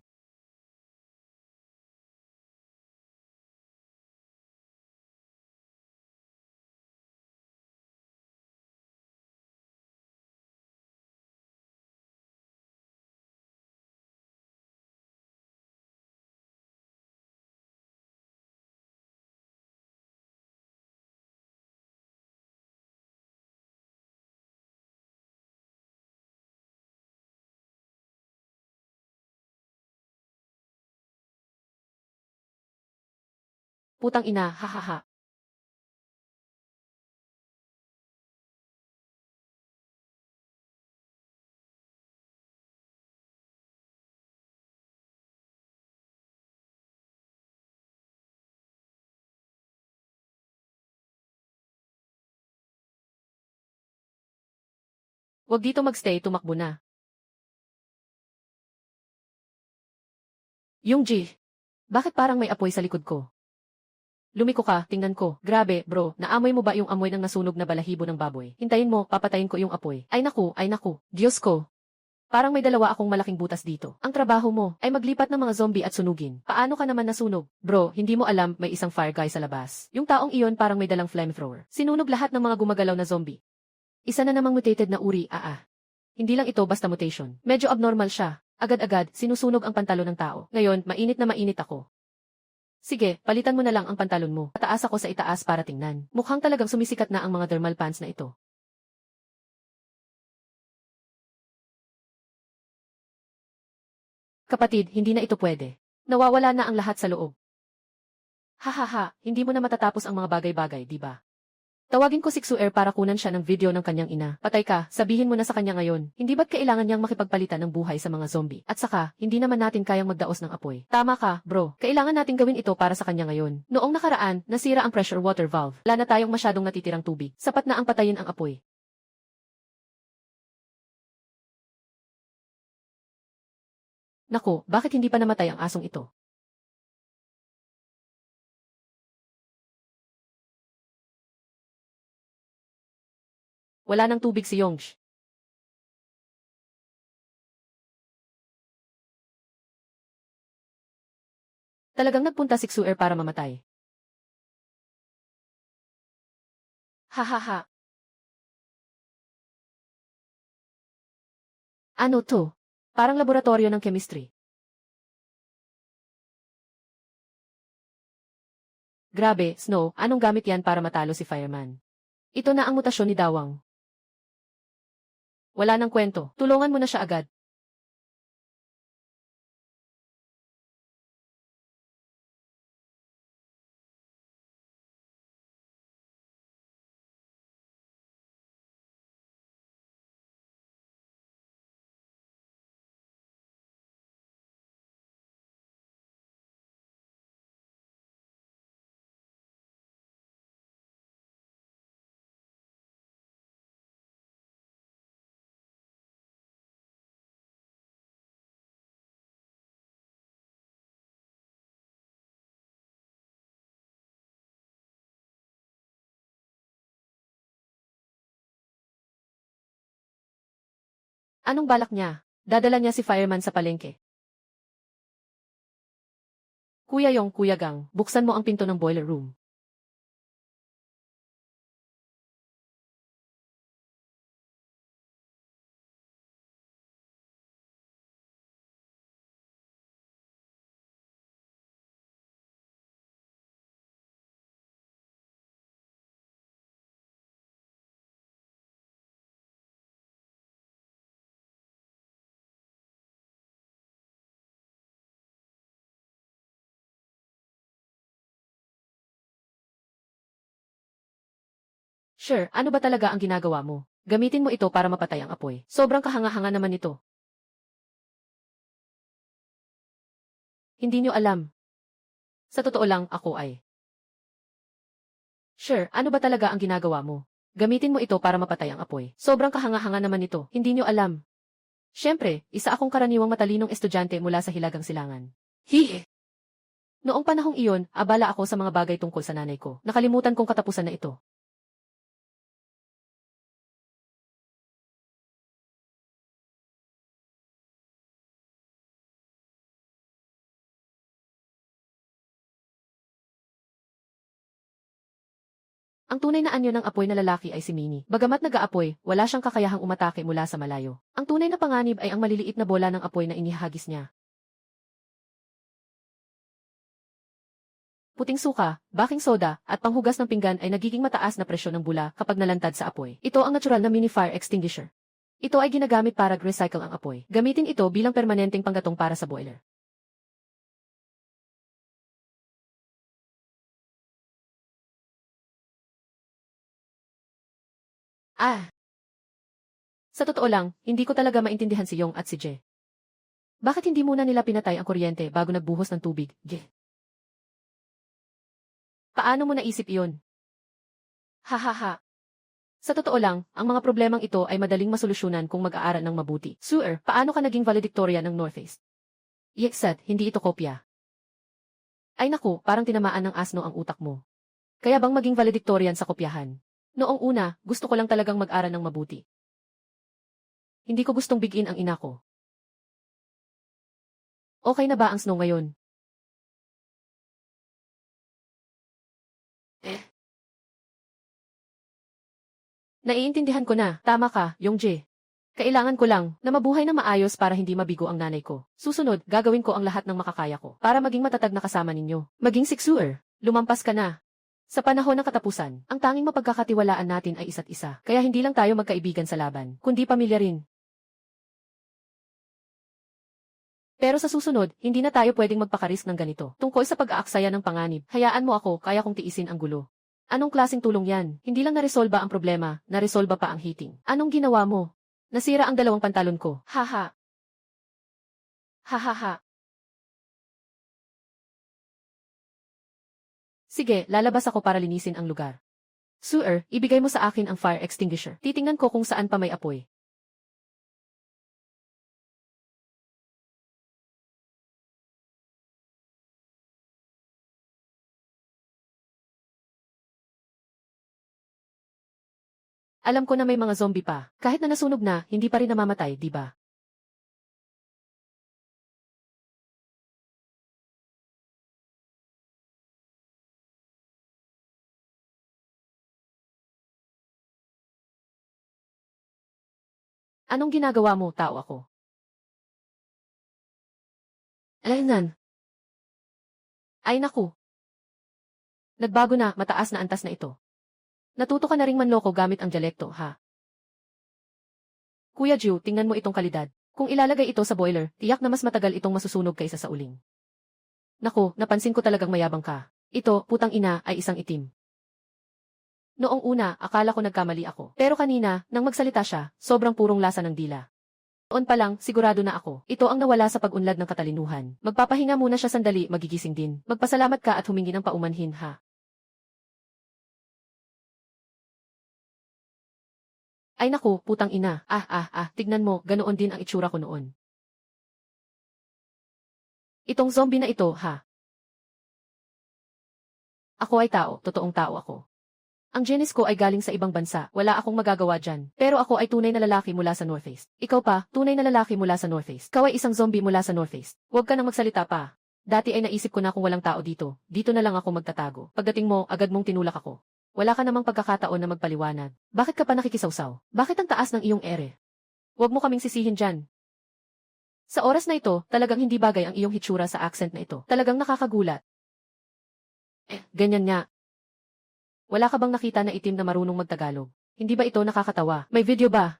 Speaker 1: Putang ina, hahaha. Huwag dito magstay, tumakbo na. Yung G. Bakit parang may apoy sa likod ko? Lumiko ka, tingnan ko. Grabe, bro, naamoy mo ba yung amoy ng nasunog na balahibo ng baboy? Hintayin mo, papatayin ko yung apoy. Ay naku, Diyos ko. Parang may dalawa akong malaking butas dito. Ang trabaho mo ay maglipat ng mga zombie at sunugin. Paano ka naman nasunog? Bro, hindi mo alam may isang fire guy sa labas. Yung taong iyon parang may dalang flamethrower. Sinunog lahat ng mga gumagalaw na zombie. Isa na namang mutated na uri, Hindi lang ito basta mutation. Medyo abnormal siya. Agad-agad, sinusunog ang pantalon ng tao. Ngayon, mainit na mainit ako. Sige, palitan mo na lang ang pantalon mo. Pataas ako sa itaas para tingnan. Mukhang talagang sumisikat na ang mga thermal pants na ito. Kapatid, hindi na ito pwede. Nawawala na ang lahat sa loob. Hahaha, hindi mo na matatapos ang mga bagay-bagay, di ba? Tawagin ko si Xuer para kunan siya ng video ng kanyang ina. Patay ka, sabihin mo na sa kanya ngayon. Hindi ba't kailangan niyang makipagpalitan ng buhay sa mga zombie? At saka, hindi naman natin kayang magdaos ng apoy. Tama ka, bro. Kailangan natin gawin ito para sa kanya ngayon. Noong nakaraan, nasira ang pressure water valve. Wala na tayong masyadong natitirang tubig. Sapat na ang patayin ang apoy. Nako, bakit hindi pa namatay ang asong ito? Wala ng tubig si Yongsh. Talagang nagpunta si Xuer para mamatay. Hahaha. Ano to? Parang laboratorio ng chemistry. Grabe, Snow, anong gamit yan para matalo si Fireman? Ito na ang mutasyon ni Dawang. Wala nang kwento. Tulungan mo na siya agad. Anong balak niya? Dadala niya si Fireman sa palengke. Kuya Yong, Kuya Gang, buksan mo ang pinto ng boiler room. Sure, ano ba talaga ang ginagawa mo? Gamitin mo ito para mapatay ang apoy. Sobrang kahanga-hanga naman ito. Hindi niyo alam. Sa totoo lang, ako ay. Sure, ano ba talaga ang ginagawa mo? Gamitin mo ito para mapatay ang apoy. Sobrang kahanga-hanga naman ito. Hindi niyo alam. Siyempre, isa akong karaniwang matalinong estudyante mula sa Hilagang Silangan. Hihi! Noong panahong iyon, abala ako sa mga bagay tungkol sa nanay ko. Nakalimutan kong katapusan na ito. Ang tunay na anyo ng apoy na lalaki ay si Minnie. Bagamat nag-aapoy, wala siyang kakayahang umatake mula sa malayo. Ang tunay na panganib ay ang maliliit na bola ng apoy na inihahagis niya. Puting suka, baking soda, at panghugas ng pinggan ay nagiging mataas na presyon ng bula kapag nalantad sa apoy. Ito ang natural na mini fire extinguisher. Ito ay ginagamit para recycle ang apoy. Gamitin ito bilang permanenteng panggatong para sa boiler. Ah! Sa totoo lang, hindi ko talaga maintindihan si Yong at si Je. Bakit hindi muna nila pinatay ang kuryente bago nagbuhos ng tubig, Je? Paano mo naisip iyon? Hahaha. Sa totoo lang, ang mga problemang ito ay madaling masolusyonan kung mag-aaral ng mabuti. Suer, paano ka naging valedictorian ng Northeast? Yexat, hindi ito kopya. Ay naku, parang tinamaan ng asno ang utak mo. Kaya bang maging valedictorian sa kopyahan? Noong una, gusto ko lang talagang mag-aral ng mabuti. Hindi ko gustong bigin ang ina ko. Okay na ba ang snow ngayon? Naiintindihan ko na, tama ka, Yongjae. Kailangan ko lang na mabuhay na maayos para hindi mabigo ang nanay ko. Susunod, gagawin ko ang lahat ng makakaya ko para maging matatag na kasama ninyo. Maging siksuer, lumampas ka na. Sa panahon ng katapusan, ang tanging mapagkakatiwalaan natin ay isa't isa. Kaya hindi lang tayo magkaibigan sa laban, kundi pamilya rin. Pero sa susunod, hindi na tayo pwedeng magpakarisk ng ganito. Tungkol sa pag-aaksaya ng panganib, hayaan mo ako, kaya kong tiisin ang gulo. Anong klaseng tulong yan? Hindi lang naresolba ang problema, naresolba pa ang heating. Anong ginawa mo? Nasira ang dalawang pantalon ko. Haha. Hahaha. Sige, lalabas ako para linisin ang lugar. Suer, ibigay mo sa akin ang fire extinguisher. Titingnan ko kung saan pa may apoy. Alam ko na may mga zombie pa. Kahit na nasunog na, hindi pa rin namamatay, di ba? Anong ginagawa mo, tao ako? Alaynan. Ay naku. Nagbago na, mataas na antas na ito. Natuto ka na ring manloko gamit ang dialekto, ha? Kuya Ju, tingnan mo itong kalidad. Kung ilalagay ito sa boiler, tiyak na mas matagal itong masusunog kaysa sa uling. Naku, napansin ko talagang mayabang ka. Ito, putang ina, ay isang itim. Noong una, akala ko nagkamali ako. Pero kanina, nang magsalita siya, sobrang purong lasa ng dila. Noon pa lang, sigurado na ako. Ito ang nawala sa pag-unlad ng katalinuhan. Magpapahinga muna siya sandali, magigising din. Magpasalamat ka at humingi ng paumanhin, ha? Ay naku, putang ina. Tignan mo, ganoon din ang itsura ko noon. Itong zombie na ito, ha? Ako ay tao, totoong tao ako. Ang genes ko ay galing sa ibang bansa, wala akong magagawa dyan. Pero ako ay tunay na lalaki mula sa Northeast. Ikaw pa, tunay na lalaki mula sa Northeast. Ikaw ay isang zombie mula sa Northeast. Huwag ka nang magsalita pa. Dati ay naisip ko na kung walang tao dito, dito na lang ako magtatago. Pagdating mo, agad mong tinulak ako. Wala ka namang pagkakataon na magpaliwanag. Bakit ka pa nakikisawsaw? Bakit ang taas ng iyong ere? Huwag mo kaming sisihin dyan. Sa oras na ito, talagang hindi bagay ang iyong hitsura sa accent na ito. Talagang nakakagulat. Ganyan nga. Wala ka bang nakita na itim na marunong magtagalog? Hindi ba ito nakakatawa? May video ba?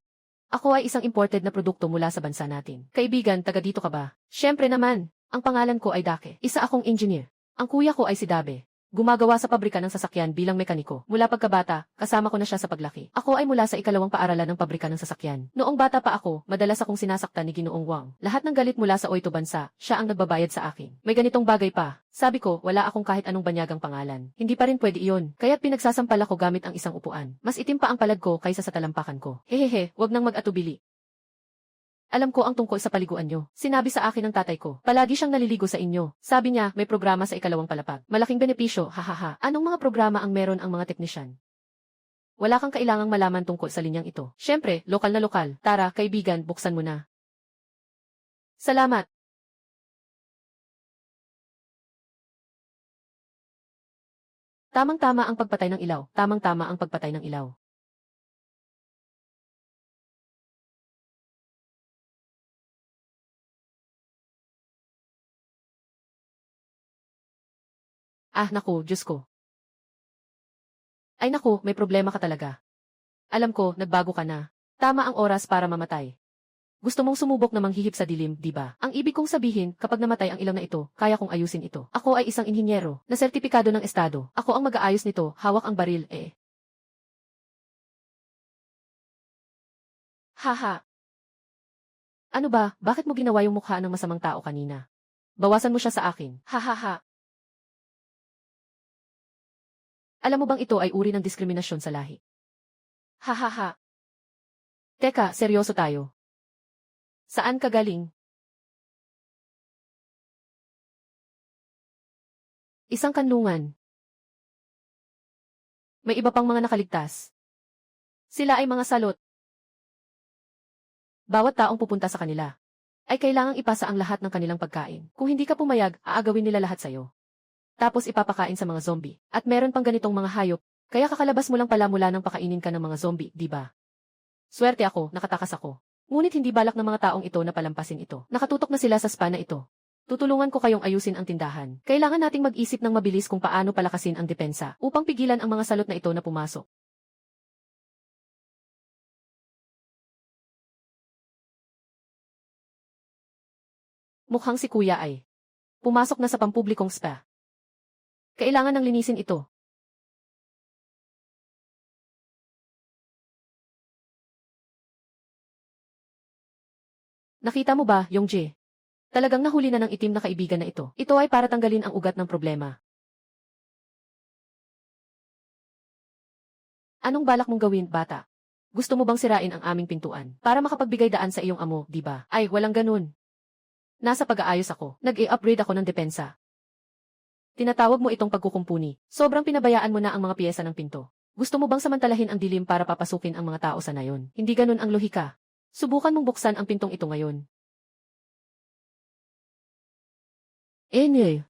Speaker 1: Ako ay isang imported na produkto mula sa bansa natin. Kaibigan, taga dito ka ba? Siyempre naman. Ang pangalan ko ay Dake. Isa akong engineer. Ang kuya ko ay si Dabe. Gumagawa sa pabrika ng sasakyan bilang mekaniko. Mula pagkabata, kasama ko na siya sa paglaki. Ako ay mula sa ikalawang paaralan ng pabrika ng sasakyan. Noong bata pa ako, madalas akong sinasaktan ni Ginoong Wang. Lahat ng galit mula sa Oito bansa, siya ang nagbabayad sa akin. May ganitong bagay pa. Sabi ko, wala akong kahit anong banyagang pangalan. Hindi pa rin pwede iyon. Kaya't pinagsasampal ako gamit ang isang upuan. Mas itim pa ang palad ko kaysa sa talampakan ko. Hehehe, wag nang mag-atubili. Alam ko ang tungkol sa paliguan nyo. Sinabi sa akin ng tatay ko, palagi siyang naliligo sa inyo. Sabi niya, may programa sa ikalawang palapag. Malaking benepisyo, hahaha. Anong mga programa ang meron ang mga teknisyan? Wala kang kailangang malaman tungkol sa linyang ito. Siyempre, lokal na lokal. Tara, kaibigan, buksan mo na. Salamat. Tamang-tama ang pagpatay ng ilaw. Tamang-tama ang pagpatay ng ilaw. Ah, naku, Diyos ko. Ay naku, may problema ka talaga. Alam ko, nagbago ka na. Tama ang oras para mamatay. Gusto mong sumubok na manghihip sa dilim, di ba? Ang ibig kong sabihin, kapag namatay ang ilaw na ito, kaya kong ayusin ito. Ako ay isang inhinyero, na sertipikado ng estado. Ako ang mag-aayos nito, hawak ang baril, eh. Haha. Ano ba, bakit mo ginawa yung mukha ng masamang tao kanina? Bawasan mo siya sa akin. Hahaha. Alam mo bang ito ay uri ng diskriminasyon sa lahi? Hahaha. Teka, seryoso tayo. Saan ka galing? Isang kanlungan. May iba pang mga nakaligtas. Sila ay mga salot. Bawat taong pupunta sa kanila ay kailangang ipasa ang lahat ng kanilang pagkain. Kung hindi ka pumayag, aagawin nila lahat sa'yo. Tapos ipapakain sa mga zombie. At meron pang ganitong mga hayop, kaya kakalabas mo lang pala mula nang pakainin ka ng mga zombie, di ba? Swerte ako, nakatakas ako. Ngunit hindi balak ng mga taong ito na palampasin ito. Nakatutok na sila sa spa na ito. Tutulungan ko kayong ayusin ang tindahan. Kailangan nating mag-isip ng mabilis kung paano palakasin ang depensa upang pigilan ang mga salot na ito na pumasok. Mukhang si kuya ay pumasok na sa pampublikong spa. Kailangan ng linisin ito. Nakita mo ba, Yongjae? Talagang nahuli na ng itim na kaibigan na ito. Ito ay para tanggalin ang ugat ng problema. Anong balak mong gawin, bata? Gusto mo bang sirain ang aming pintuan para makapagbigay daan sa iyong amo, di ba? Ay, walang ganun. Nasa pag-aayos ako. Nag-i-upgrade ako ng depensa. Tinatawag mo itong pagkukumpuni. Sobrang pinabayaan mo na ang mga piyesa ng pinto. Gusto mo bang samantalahin ang dilim para papasukin ang mga tao sa nayon? Hindi ganun ang lohika. Subukan mong buksan ang pintong ito ngayon. Enye.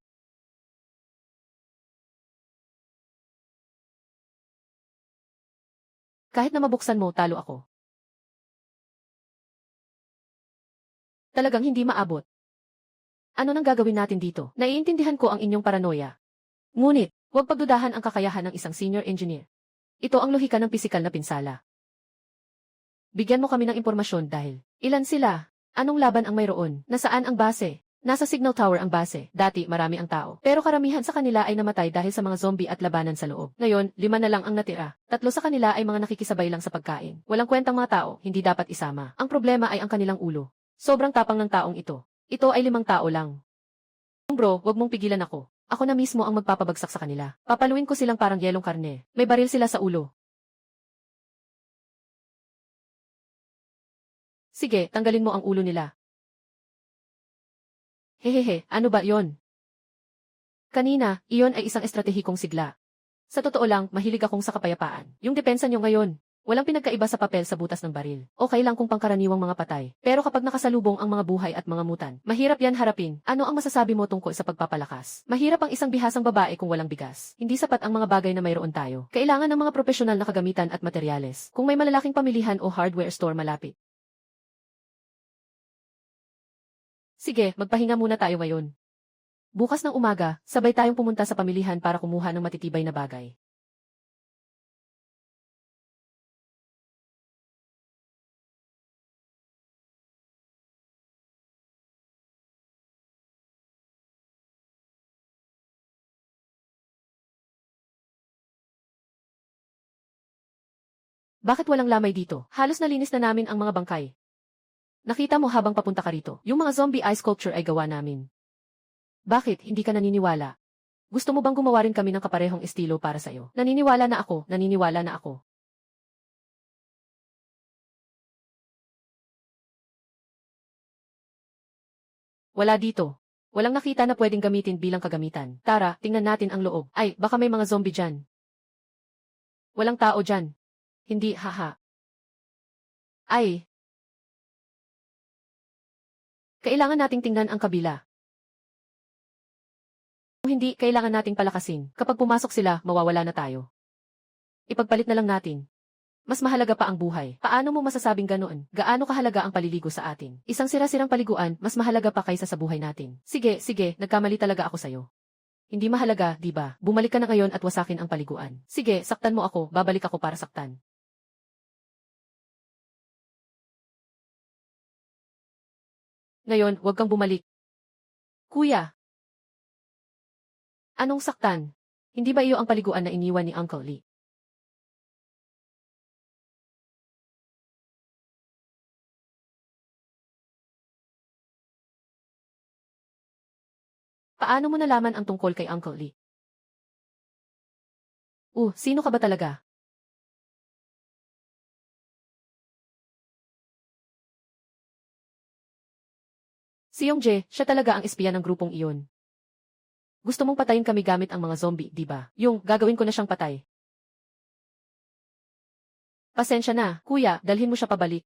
Speaker 1: Kahit na mabuksan mo, talo ako. Talagang hindi maabot. Ano nang gagawin natin dito? Naiintindihan ko ang inyong paranoia. Ngunit, huwag pagdudahan ang kakayahan ng isang senior engineer. Ito ang lohika ng pisikal na pinsala. Bigyan mo kami ng impormasyon dahil, ilan sila? Anong laban ang mayroon? Nasaan ang base? Nasa signal tower ang base. Dati marami ang tao. Pero karamihan sa kanila ay namatay dahil sa mga zombie at labanan sa loob. Ngayon, 5 na lang ang natira. 3 sa kanila ay mga nakikisabay lang sa pagkain. Walang kwentang mga tao, hindi dapat isama. Ang problema ay ang kanilang ulo. Sobrang tapang ng taong ito. Ito ay 5 tao lang. Bro, wag mong pigilan ako. Ako na mismo ang magpapabagsak sa kanila. Papaluin ko silang parang yelong karne. May baril sila sa ulo. Sige, tanggalin mo ang ulo nila. Hehehe, ano ba yon? Kanina, iyon ay isang estratehikong sigla. Sa totoo lang, mahilig akong sa kapayapaan. Yung depensa nyo ngayon, walang pinagkaiba sa papel sa butas ng baril. Okay lang kung pangkaraniwang mga patay. Pero kapag nakasalubong ang mga buhay at mga mutan, mahirap yan harapin. Ano ang masasabi mo tungkol sa pagpapalakas? Mahirap ang isang bihasang babae kung walang bigas. Hindi sapat ang mga bagay na mayroon tayo. Kailangan ng mga profesional na kagamitan at materyales. Kung may malalaking pamilihan o hardware store malapit. Sige, magpahinga muna tayo ngayon. Bukas ng umaga, sabay tayong pumunta sa pamilihan para kumuha ng matitibay na bagay. Bakit walang lamay dito? Halos nalinis na namin ang mga bangkay. Nakita mo habang papunta ka rito, yung mga zombie eye sculpture ay gawa namin. Bakit, hindi ka naniniwala? Gusto mo bang gumawa rin kami ng kaparehong estilo para sa'yo? Naniniwala na ako. Wala dito. Walang nakita na pwedeng gamitin bilang kagamitan. Tara, tingnan natin ang loob. Ay, baka may mga zombie dyan. Walang tao dyan. Hindi, haha. Ay, kailangan nating tingnan ang kabila. Kung hindi, kailangan nating palakasin. Kapag pumasok sila, mawawala na tayo. Ipagpalit na lang natin. Mas mahalaga pa ang buhay. Paano mo masasabing ganoon? Gaano kahalaga ang paliligo sa atin? Isang sira-sirang paliguan, mas mahalaga pa kaysa sa buhay natin. Sige, sige, nagkamali talaga ako sa'yo. Hindi mahalaga, di ba? Bumalik ka na ngayon at wasakin ang paliguan. Sige, saktan mo ako, babalik ako para saktan. Ngayon, huwag kang bumalik. Kuya, anong saktan? Hindi ba iyo ang paliguan na iniwan ni Uncle Lee? Paano mo nalaman ang tungkol kay Uncle Lee? Sino ka ba talaga? Si Yongjae, siya talaga ang espiya ng grupong iyon. Gusto mong patayin kami gamit ang mga zombie, di ba? Yung, gagawin ko na siyang patay. Pasensya na, kuya, dalhin mo siya pabalik.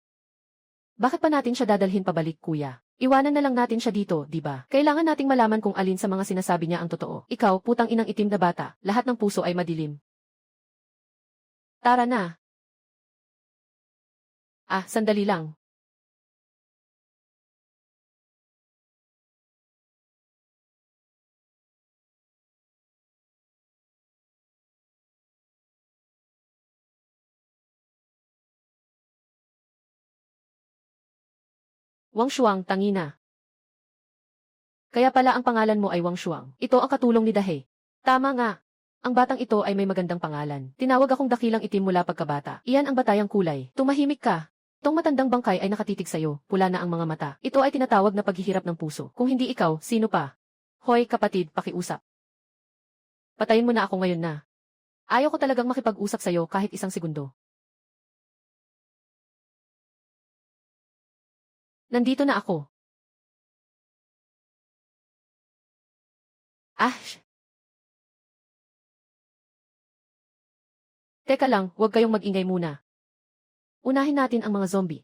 Speaker 1: Bakit pa natin siya dadalhin pabalik, kuya? Iwanan na lang natin siya dito, di ba? Kailangan nating malaman kung alin sa mga sinasabi niya ang totoo. Ikaw, putang inang itim na bata, lahat ng puso ay madilim. Tara na. Ah, sandali lang. Wang Shuang, tangina. Kaya pala ang pangalan mo ay Wang Shuang. Ito ang katulong ni Dahe. Tama nga. Ang batang ito ay may magandang pangalan. Tinawag akong dakilang itim mula pagkabata. Iyan ang batayang kulay. Tumahimik ka. Itong matandang bangkay ay nakatitig sa'yo, pula na ang mga mata. Ito ay tinatawag na paghihirap ng puso. Kung hindi ikaw, sino pa? Hoy, kapatid, pakiusap. Patayin mo na ako ngayon na. Ayaw ko talagang makipag-usap sa'yo kahit isang segundo. Nandito na ako. Ah, teka lang, huwag kayong mag-ingay muna. Unahin natin ang mga zombie.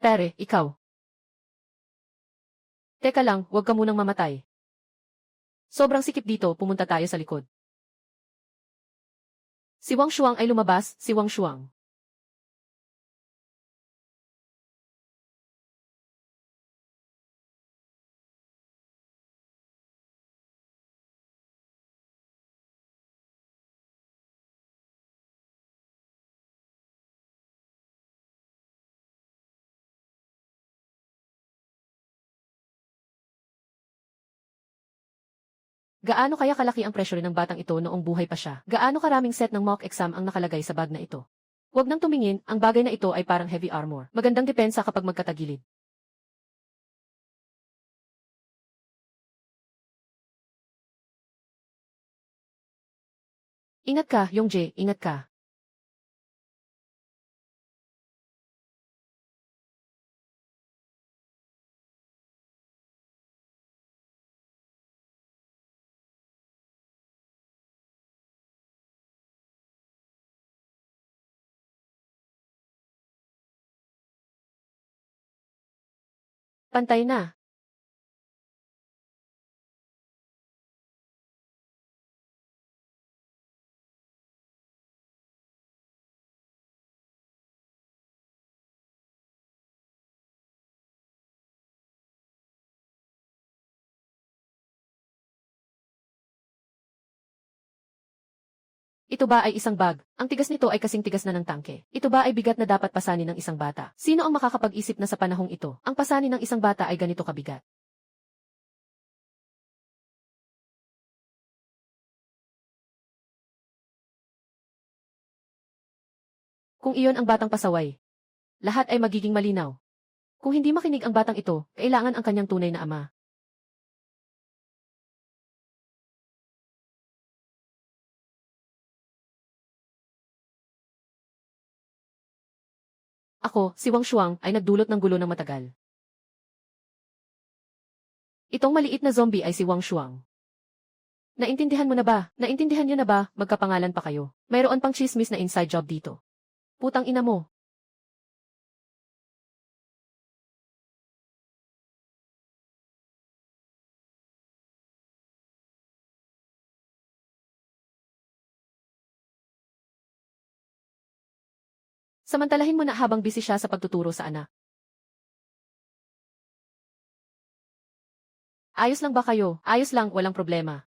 Speaker 1: Pere, ikaw. Teka lang, huwag ka munang mamatay. Sobrang sikip dito, pumunta tayo sa likod. Si Wang Shuang ay lumabas, si Wang Shuang. Gaano kaya kalaki ang pressure ng batang ito noong buhay pa siya? Gaano karaming set ng mock exam ang nakalagay sa bag na ito? Huwag nang tumingin, ang bagay na ito ay parang heavy armor. Magandang depensa kapag magkatagilid. Ingat ka, Yongjae, ingat ka. Pantay na. Ito ba ay isang bag? Ang tigas nito ay kasing tigas na ng tangke. Ito ba ay bigat na dapat pasanin ng isang bata? Sino ang makakapag-isip na sa panahong ito, ang pasanin ng isang bata ay ganito kabigat? Kung iyon ang batang pasaway, lahat ay magiging malinaw. Kung hindi makinig ang batang ito, kailangan ang kanyang tunay na ama. Ako, si Wang Shuang, ay nagdulot ng gulo ng matagal. Itong maliit na zombie ay si Wang Shuang. Naintindihan mo na ba? Naintindihan niyo na ba? Magkapangalan pa kayo. Mayroon pang chismis na inside job dito. Putang ina mo. Samantalahin mo na habang busy siya sa pagtuturo sa anak. Ayos lang ba kayo? Ayos lang, walang problema.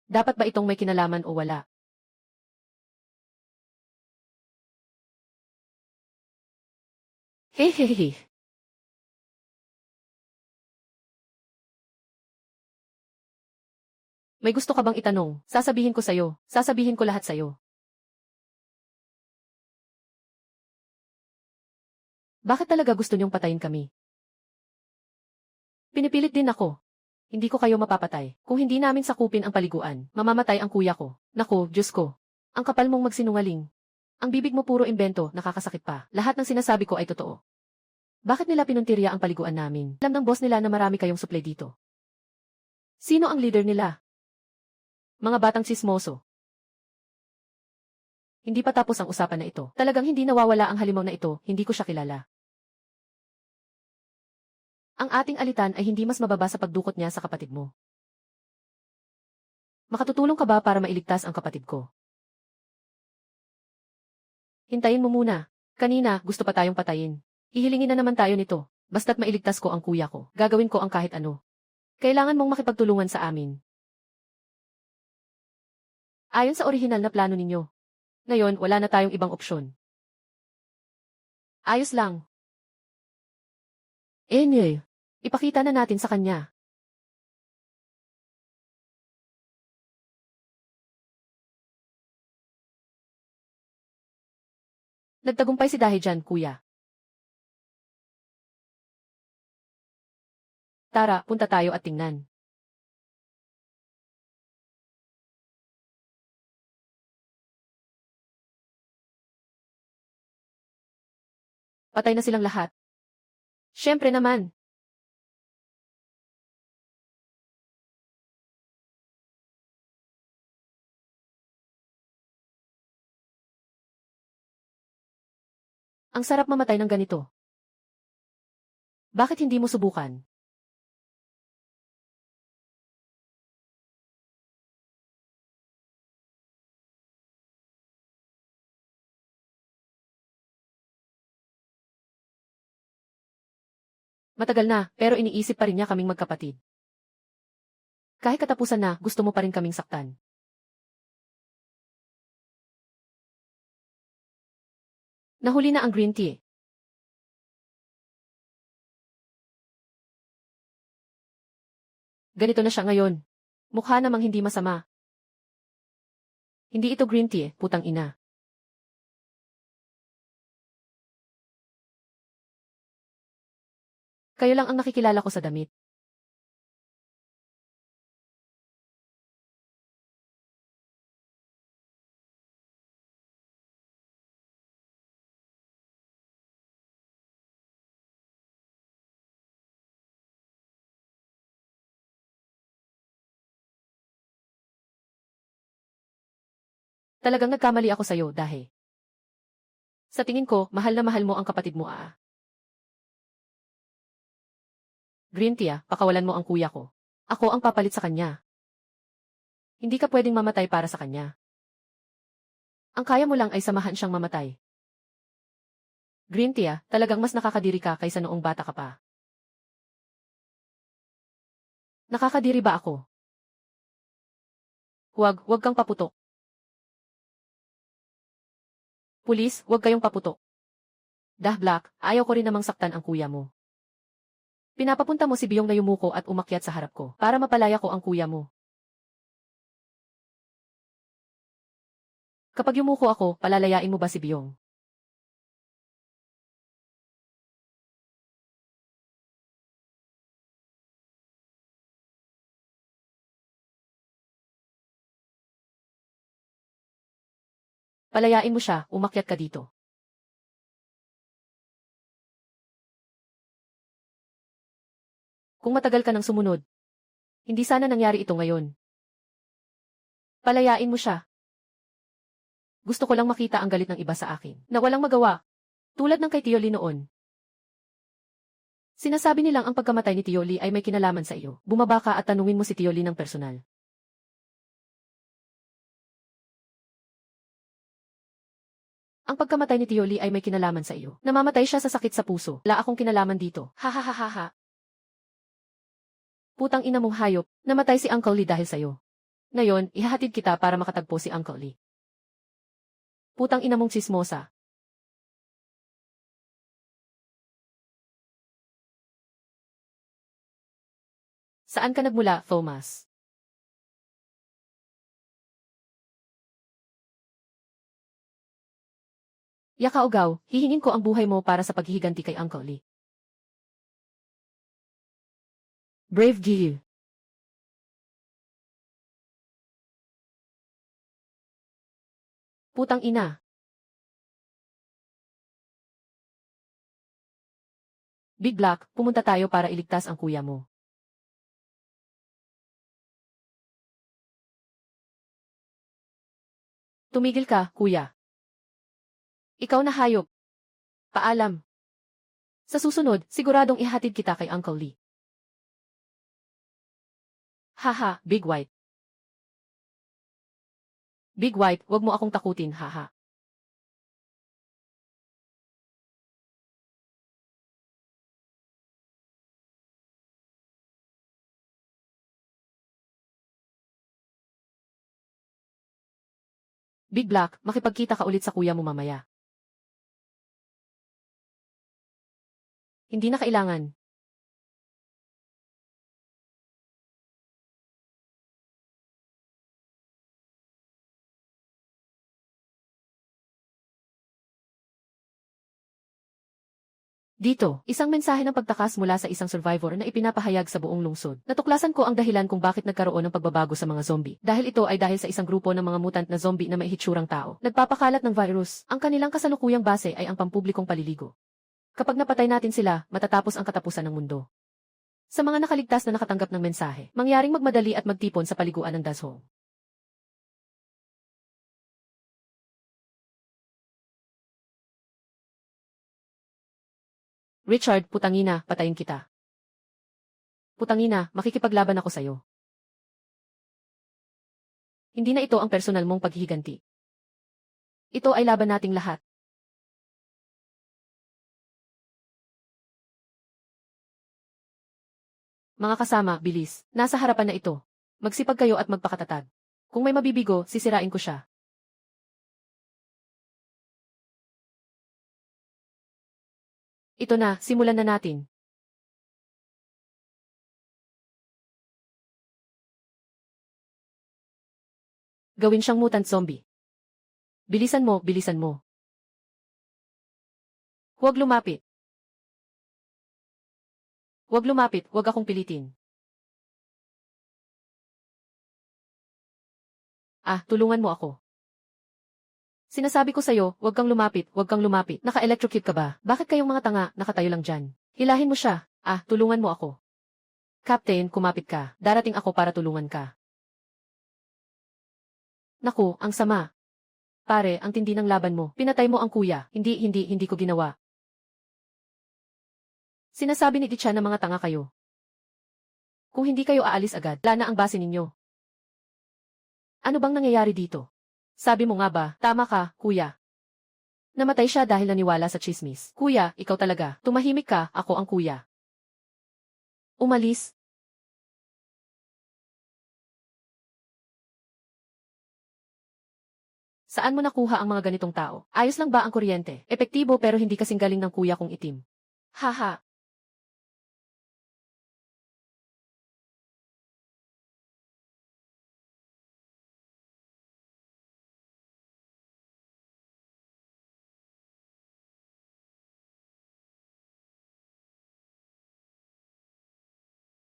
Speaker 1: Dapat ba itong may kinalaman o wala? Hehehe. May gusto ka bang itanong? Sasabihin ko sa'yo. Sasabihin ko lahat sa'yo. Bakit talaga gusto niyong patayin kami? Pinipilit din ako. Hindi ko kayo mapapatay. Kung hindi namin sakupin ang paliguan, mamamatay ang kuya ko. Naku, Diyos ko. Ang kapal mong magsinungaling. Ang bibig mo puro imbento, nakakasakit pa. Lahat ng sinasabi ko ay totoo. Bakit nila pinuntirya ang paliguan namin? Alam ng boss nila na marami kayong supply dito. Sino ang leader nila? Mga batang sismoso. Hindi pa tapos ang usapan na ito. Talagang hindi nawawala ang halimaw na ito, hindi ko siya kilala. Ang ating alitan ay hindi mas mababa sa pagdukot niya sa kapatid mo. Makatutulong ka ba para mailigtas ang kapatid ko? Hintayin mo muna. Kanina, gusto pa tayong patayin. Hihilingin na naman tayo nito. Basta't mailigtas ko ang kuya ko, gagawin ko ang kahit ano. Kailangan mong makipagtulungan sa amin. Ayon sa orihinal na plano ninyo. Ngayon, wala na tayong ibang opsyon. Ayos lang. Ipakita na natin sa kanya. Nagtagumpay si Dahi dyan, kuya. Tara, punta tayo at tingnan. Patay na silang lahat. Siyempre naman. Ang sarap mamatay ng ganito. Bakit hindi mo subukan? Matagal na, pero iniisip pa rin niya kaming magkapatid. Kahit katapusan na, gusto mo pa rin kaming saktan. Nahuli na ang green tea. Ganito na siya ngayon. Mukha namang hindi masama. Hindi ito green tea, putang ina. Kayo lang ang nakikilala ko sa damit. Talagang nagkamali ako sa'yo, Dahe. Sa tingin ko, mahal na mahal mo ang kapatid mo, ah. Green tea, pakawalan mo ang kuya ko. Ako ang papalit sa kanya. Hindi ka pwedeng mamatay para sa kanya. Ang kaya mo lang ay samahan siyang mamatay. Green tea, talagang mas nakakadiri ka kaysa noong bata ka pa. Nakakadiri ba ako? Huwag kang paputok. Pulis, huwag kayong paputok. Black, ayaw ko rin namang saktan ang kuya mo. Pinapapunta mo si Biyong na yumuko at umakyat sa harap ko para mapalaya ko ang kuya mo. Kapag yumuko ako, palalayain mo ba si Biyong? Palayain mo siya, umakyat ka dito. Kung matagal ka nang sumunod, hindi sana nangyari ito ngayon. Palayain mo siya. Gusto ko lang makita ang galit ng iba sa akin, na walang magawa. Tulad ng kay Tiyoli noon. Sinasabi nilang ang pagkamatay ni Tiyoli ay may kinalaman sa iyo. Bumaba ka at tanungin mo si Tiyoli ng personal. Ang pagkamatay ni Tiyoli ay may kinalaman sa iyo. Namamatay siya sa sakit sa puso. Wala akong kinalaman dito. Ha ha ha ha ha. Putang ina mong hayop, namatay si Uncle Lee dahil sa'yo. Ngayon, ihahatid kita para makatagpo si Uncle Lee. Putang ina mong tsismosa. Saan ka nagmula, Thomas? Yakaugaw, hihingin ko ang buhay mo para sa paghihiganti kay Uncle Lee. Brave Giyu. Putang ina. Big Black, pumunta tayo para iligtas ang kuya mo. Tumigil ka, kuya. Ikaw na hayop. Paalam. Sa susunod, siguradong ihatid kita kay Uncle Lee. Haha, Big White. Big White, wag mo akong takutin, haha. Big Black, makipagkita ka ulit sa kuya mo mamaya. Hindi na kailangan. Dito, isang mensahe ng pagtakas mula sa isang survivor na ipinapahayag sa buong lungsod. Natuklasan ko ang dahilan kung bakit nagkaroon ng pagbabago sa mga zombie. Dahil ito ay dahil sa isang grupo ng mga mutant na zombie na may hitsurang tao. Nagpapakalat ng virus. Ang kanilang kasalukuyang base ay ang pampublikong paliligo. Kapag napatay natin sila, matatapos ang katapusan ng mundo. Sa mga nakaligtas na nakatanggap ng mensahe, mangyaring magmadali at magtipon sa paliguan ng Dashhole. Richard, putangina, patayin kita. Putangina, makikipaglaban ako sa'yo. Hindi na ito ang personal mong paghihiganti. Ito ay laban nating lahat. Mga kasama, bilis. Nasa harapan na ito. Magsipag kayo at magpakatatag. Kung may mabibigo, sisirain ko siya. Ito na, simulan na natin. Gawin siyang mutant zombie. Bilisan mo, bilisan mo. Huwag lumapit. Huwag lumapit, huwag akong pilitin. Ah, tulungan mo ako. Sinasabi ko sa'yo, huwag kang lumapit, huwag kang lumapit. Naka-electrocute ka ba? Bakit kayong mga tanga, nakatayo lang dyan? Hilahin mo siya. Ah, tulungan mo ako. Captain, kumapit ka. Darating ako para tulungan ka. Naku, ang sama. Pare, ang tindi ng laban mo. Pinatay mo ang kuya. Hindi ko ginawa. Sinasabi ni Dicha na mga tanga kayo. Kung hindi kayo aalis agad, wala na ang base ninyo. Ano bang nangyayari dito? Sabi mo nga ba, tama ka, kuya. Namatay siya dahil naniwala sa chismis. Kuya, ikaw talaga. Tumahimik ka, ako ang kuya. Umalis. Saan mo nakuha ang mga ganitong tao? Ayos lang ba ang kuryente? Epektibo pero hindi kasing galing ng kuya kong itim. Haha.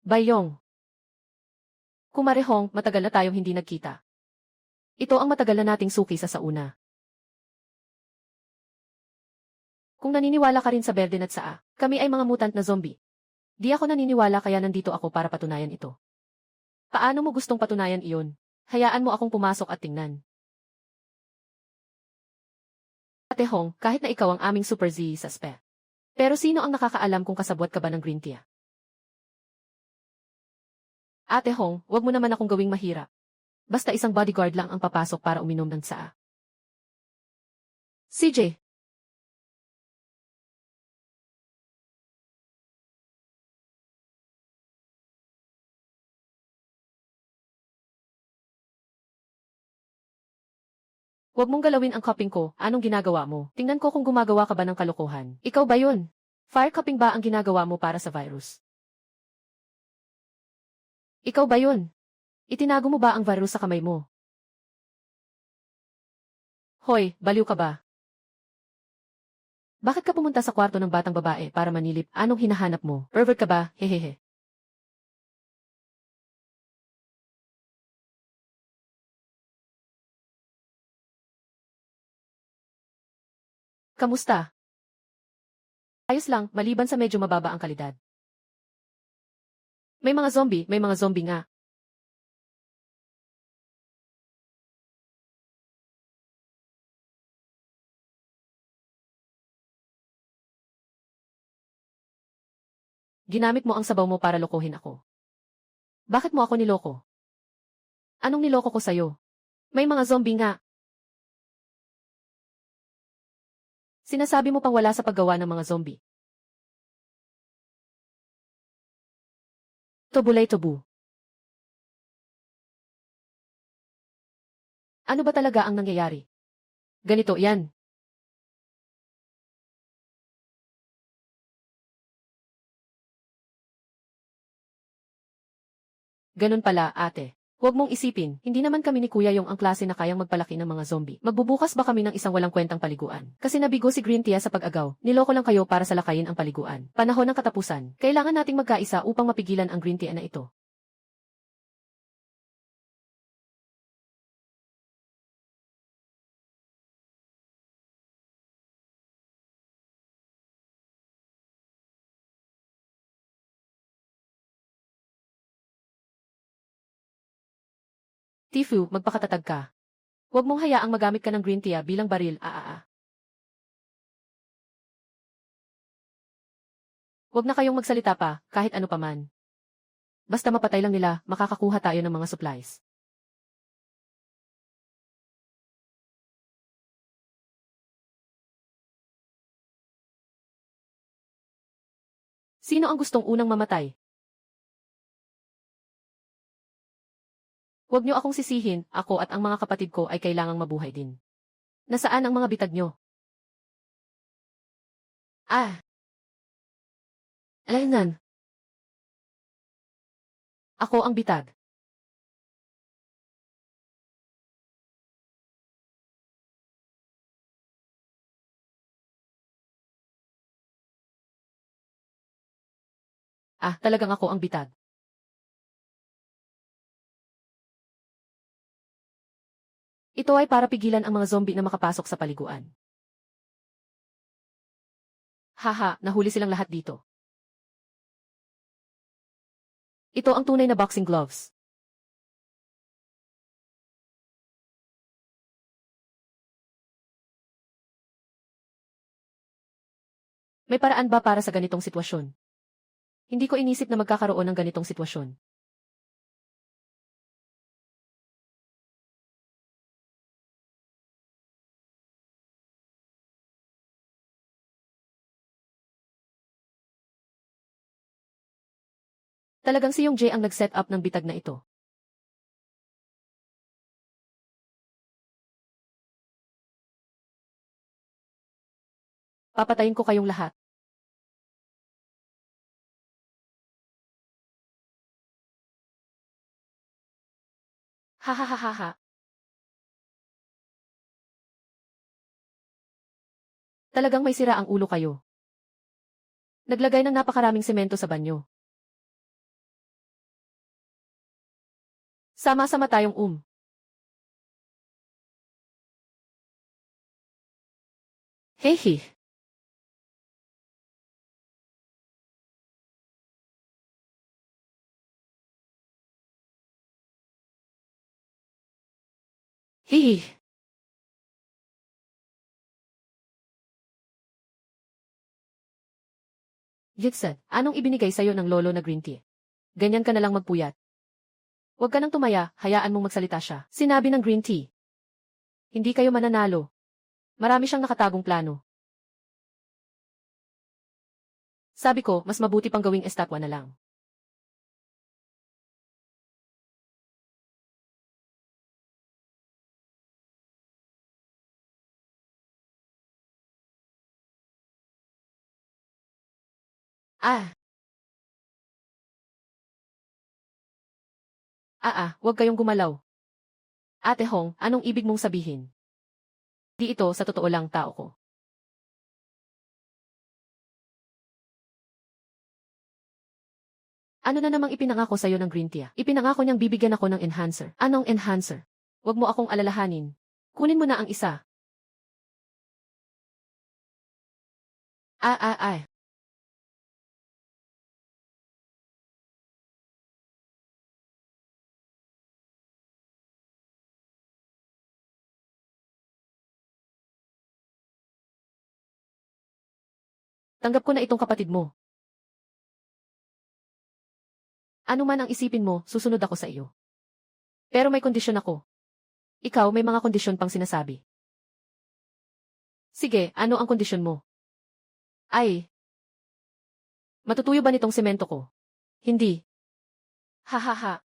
Speaker 1: Bayong. Kumarehong, matagal na tayong hindi nagkita. Ito ang matagal na nating suki sa sauna. Kung naniniwala ka rin sa Berden at Saa, kami ay mga mutant na zombie. Di ako naniniwala kaya nandito ako para patunayan ito. Paano mo gustong patunayan iyon? Hayaan mo akong pumasok at tingnan. Ate Hong, kahit na ikaw ang aming Super Z sa SPE. Pero sino ang nakakaalam kung kasabwat ka ba ng green tea? Ate Hong, wag mo naman akong gawing mahirap. Basta isang bodyguard lang ang papasok para uminom ng Saa. CJ. Huwag mong galawin ang cupping ko, anong ginagawa mo? Tingnan ko kung gumagawa ka ba ng kalokohan. Ikaw ba yun? Fire cupping ba ang ginagawa mo para sa virus? Ikaw ba yun? Itinago mo ba ang virus sa kamay mo? Hoy, baliw ka ba? Bakit ka pumunta sa kwarto ng batang babae para manilip? Anong hinahanap mo? Pervert ka ba? Hehehe. Kamusta? Ayos lang, maliban sa medyo mababa ang kalidad. May mga zombie nga. Ginamit mo ang sabaw mo para lokohin ako. Bakit mo ako niloko? Anong niloko ko sa'yo? May mga zombie nga. Sinasabi mo pang wala sa paggawa ng mga zombie. Tubulay tubu. Ano ba talaga ang nangyayari? Ganito, yan. Ganun pala, ate. Huwag mong isipin, hindi naman kami ni Kuya yung ang klase na kayang magpalaki ng mga zombie. Magbubukas ba kami ng isang walang kwentang paliguan? Kasi nabigo si Green Tea sa pag-agaw. Niloko lang kayo para salakayin ang paliguan. Panahon ng katapusan. Kailangan nating magkaisa upang mapigilan ang Green Tea na ito. Tifu, magpakatatag ka. Huwag mong hayaang magamit ka ng Green Tea bilang baril, Huwag na kayong magsalita pa, kahit ano paman. Basta mapatay lang nila, makakakuha tayo ng mga supplies. Sino ang gustong unang mamatay? Huwag niyo akong sisihin, ako at ang mga kapatid ko ay kailangang mabuhay din. Nasaan ang mga bitag niyo? Ah, alainan. Ako ang bitag. Talagang ako ang bitag. Ito ay para pigilan ang mga zombie na makapasok sa paliguan. Haha, nahuli silang lahat dito. Ito ang tunay na boxing gloves. May paraan ba para sa ganitong sitwasyon? Hindi ko inisip na magkakaroon ng ganitong sitwasyon. Talagang si Yong Jae ang nag-set up ng bitag na ito. Papatayin ko kayong lahat. Hahaha. Talagang may sira ang ulo kayo. Naglagay ng napakaraming semento sa banyo. Sama-sama tayong Hehe. Hihi. Jitset, anong ibinigay sa'yo ng lolo na green tea? Ganyan ka na lang magpuyat. Huwag ka nang tumaya, hayaan mong magsalita siya. Sinabi ng green tea. Hindi kayo mananalo. Marami siyang nakatagong plano. Sabi ko, mas mabuti pang gawing estatwa na lang. Ah, Huwag kayong gumalaw. Ate Hong, anong ibig mong sabihin? Di ito sa totoo lang tao ko. Ano na namang ipinangako sa'yo ng green tea? Ipinangako niyang bibigyan ako ng enhancer. Anong enhancer? Huwag mo akong alalahanin. Kunin mo na ang isa. Ay. Tanggap ko na itong kapatid mo. Ano man ang isipin mo, susunod ako sa iyo. Pero may kondisyon ako. Ikaw may mga kondisyon pang sinasabi. Sige, ano ang kondisyon mo? Ay, matutuyo ba nitong semento ko? Hindi. Hahaha.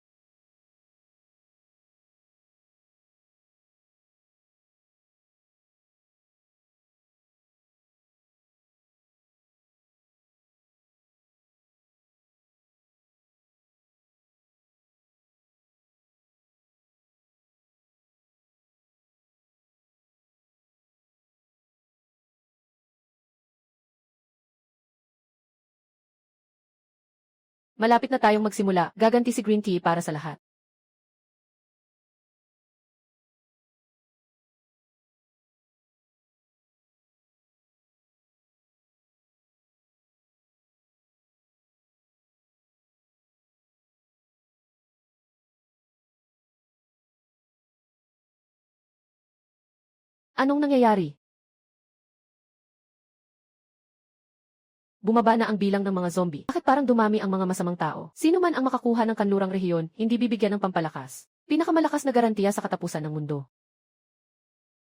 Speaker 1: Malapit na tayong magsimula, gaganti si green tea para sa lahat. Anong nangyayari? Bumaba na ang bilang ng mga zombie. Bakit parang dumami ang mga masamang tao? Sino man ang makakuha ng kanlurang rehiyon, hindi bibigyan ng pampalakas. Pinakamalakas na garantiya sa katapusan ng mundo.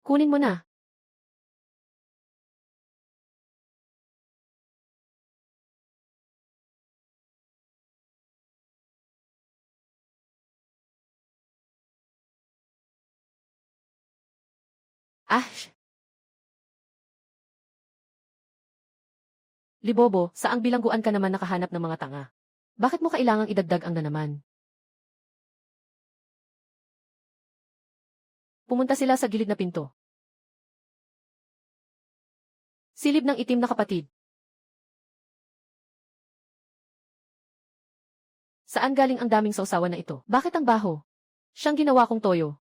Speaker 1: Kunin mo na. Ah, Libobo, saang bilangguan ka naman nakahanap ng mga tanga? Bakit mo kailangang idagdag ang na naman? Pumunta sila sa gilid na pinto. Silib ng itim na kapatid. Saan galing ang daming sausawan na ito? Bakit ang baho? Siyang ginawa kong toyo.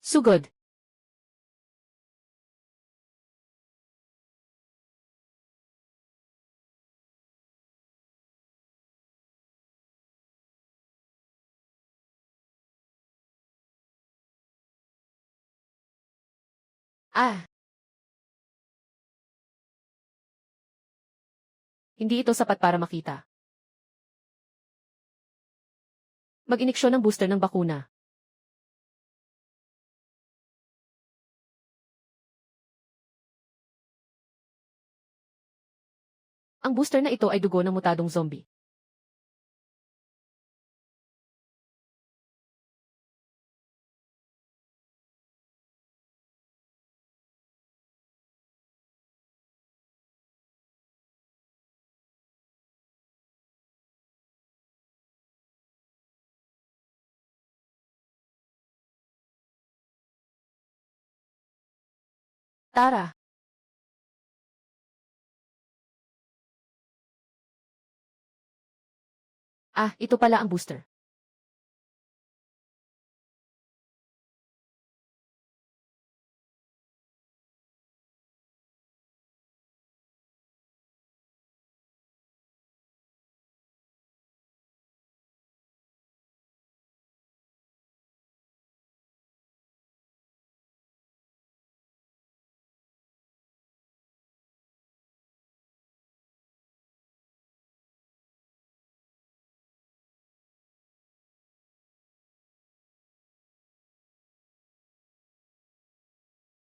Speaker 1: Sugod. Ah, hindi ito sapat para makita. Mag-iniksyon ng booster ng bakuna. Ang booster na ito ay dugo ng mutadong zombie. Tara. Ito pala ang booster.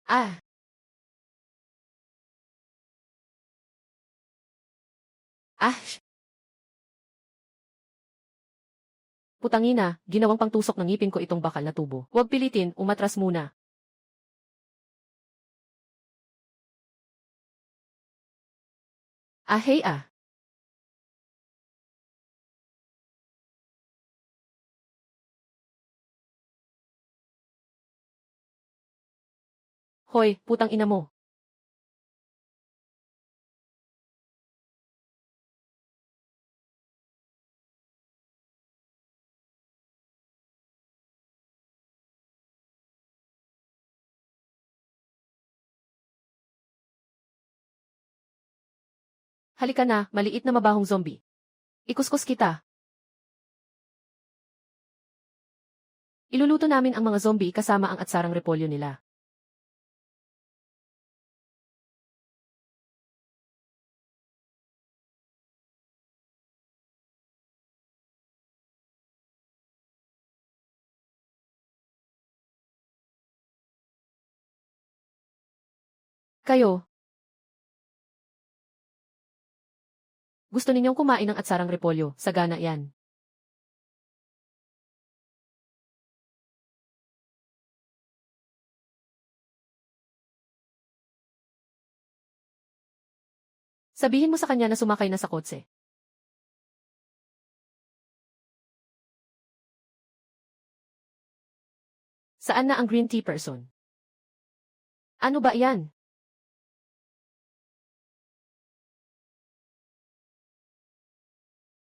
Speaker 1: Ah, ah, Putangina, ginawang pangtusok ng ngipin ko itong bakal na tubo. Huwag pilitin, umatras muna. Hey. Hoy, putang ina mo. Halika na, maliit na mabahong zombie. Ikuskus kita. Iluluto namin ang mga zombie kasama ang atsarang repolyo nila. Kayo, gusto ninyong kumain ng atsarang repolyo, sagana yan. Sabihin mo sa kanya na sumakay na sa kotse. Saan na ang green tea person? Ano ba yan?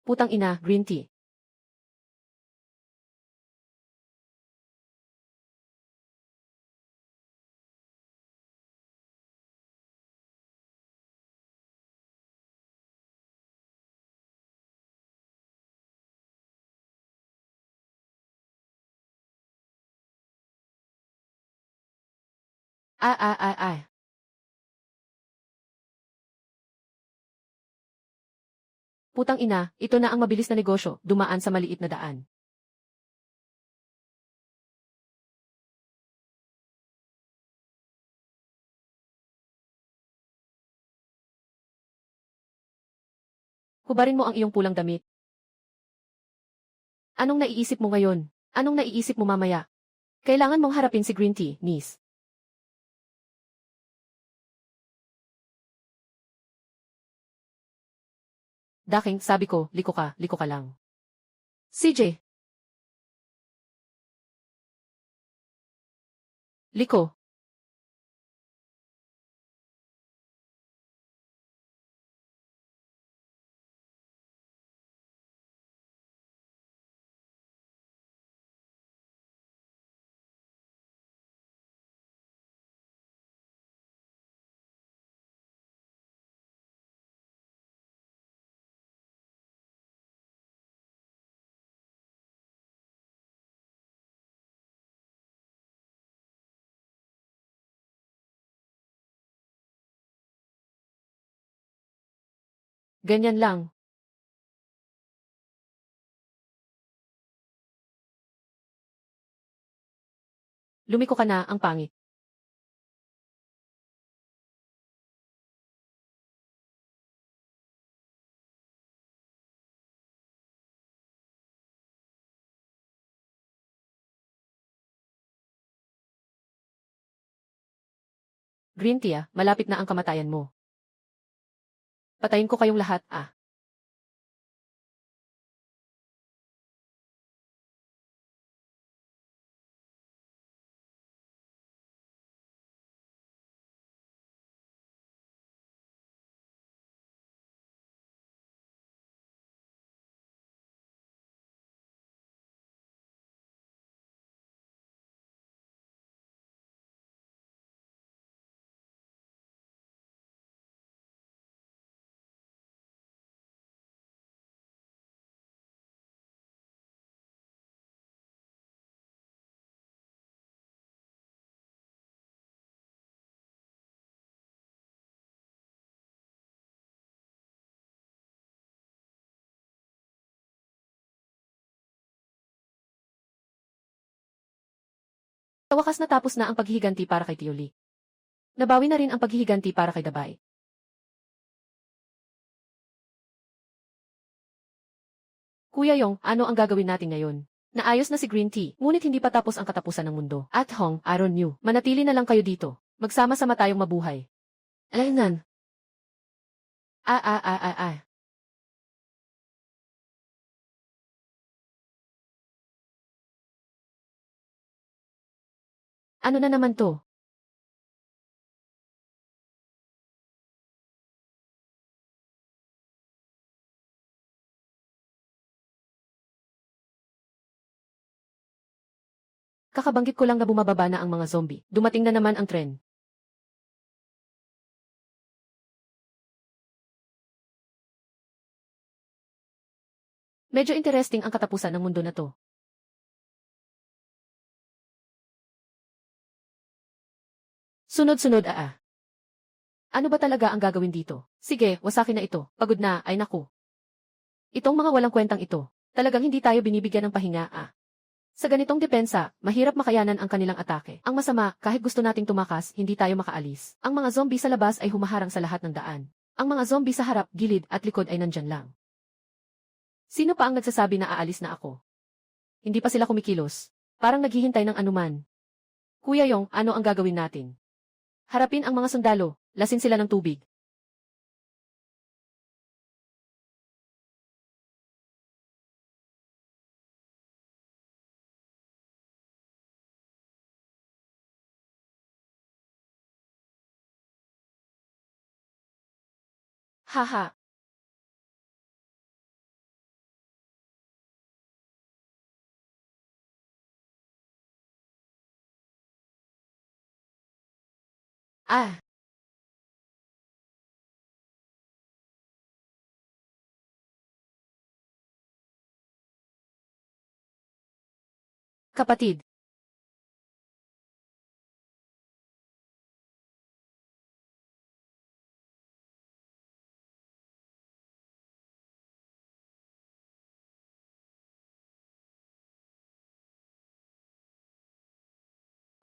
Speaker 1: Putang ina, green tea. Ah ah ah ah. Putang ina, ito na ang mabilis na negosyo, dumaan sa maliit na daan. Hubarin mo ang iyong pulang damit. Anong naiisip mo ngayon? Anong naiisip mo mamaya? Kailangan mong harapin si green tea, miss. Daking, sabi ko, liko ka lang. CJ, liko. Ganyan lang. Lumiko ka na, ang pangit. Green tea, malapit na ang kamatayan mo. Patayin ko kayong lahat, ah. Sa wakas natapos na ang paghihiganti para kay Tioli. Nabawi na rin ang paghihiganti para kay Dabay. Kuya Yong, ano ang gagawin natin ngayon? Naayos na si Green Tea, ngunit hindi pa tapos ang katapusan ng mundo. At Hong, Aaron Yu, manatili na lang kayo dito. Magsama-sama tayong mabuhay. Alaynan. Ah ah ah ah ah. Ano na naman to? Kakabanggit ko lang na bumababa na ang mga zombie. Dumating na naman ang tren. Medyo interesting ang katapusan ng mundo na to. Sunod-sunod Ano ba talaga ang gagawin dito? Sige, wasakin na ito. Pagod na, ay naku. Itong mga walang kwentang ito. Talagang hindi tayo binibigyan ng pahinga. Sa ganitong depensa, mahirap makayanan ang kanilang atake. Ang masama, kahit gusto nating tumakas, hindi tayo makaalis. Ang mga zombie sa labas ay humaharang sa lahat ng daan. Ang mga zombie sa harap, gilid at likod ay nandyan lang. Sino pa ang nagsasabi na aalis na ako? Hindi pa sila kumikilos. Parang naghihintay ng anuman. Kuya Yong, ano ang gagawin natin? Harapin ang mga sundalo, lasin sila ng tubig. Haha. Ah, kapatid.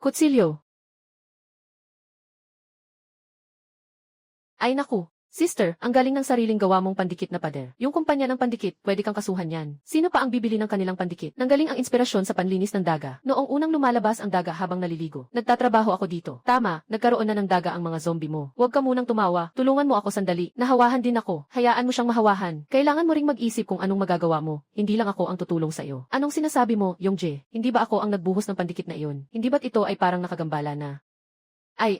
Speaker 1: Kutsilyo. Ay naku. Sister, ang galing ng sariling gawa mong pandikit na pader. Yung kumpanya ng pandikit, pwede kang kasuhan yan. Sino pa ang bibili ng kanilang pandikit? Nanggaling ang inspirasyon sa panlinis ng daga. Noong unang lumalabas ang daga habang naliligo. Nagtatrabaho ako dito. Tama, nagkaroon na ng daga ang mga zombie mo. Huwag ka munang tumawa. Tulungan mo ako sandali. Nahawahan din ako. Hayaan mo siyang mahawahan. Kailangan mo ring mag-isip kung anong magagawa mo. Hindi lang ako ang tutulong sa iyo. Anong sinasabi mo, Yongjae? Hindi ba ako ang nagbuhos ng pandikit na iyon? Hindi ba't ito ay parang nakagambala na? Ay.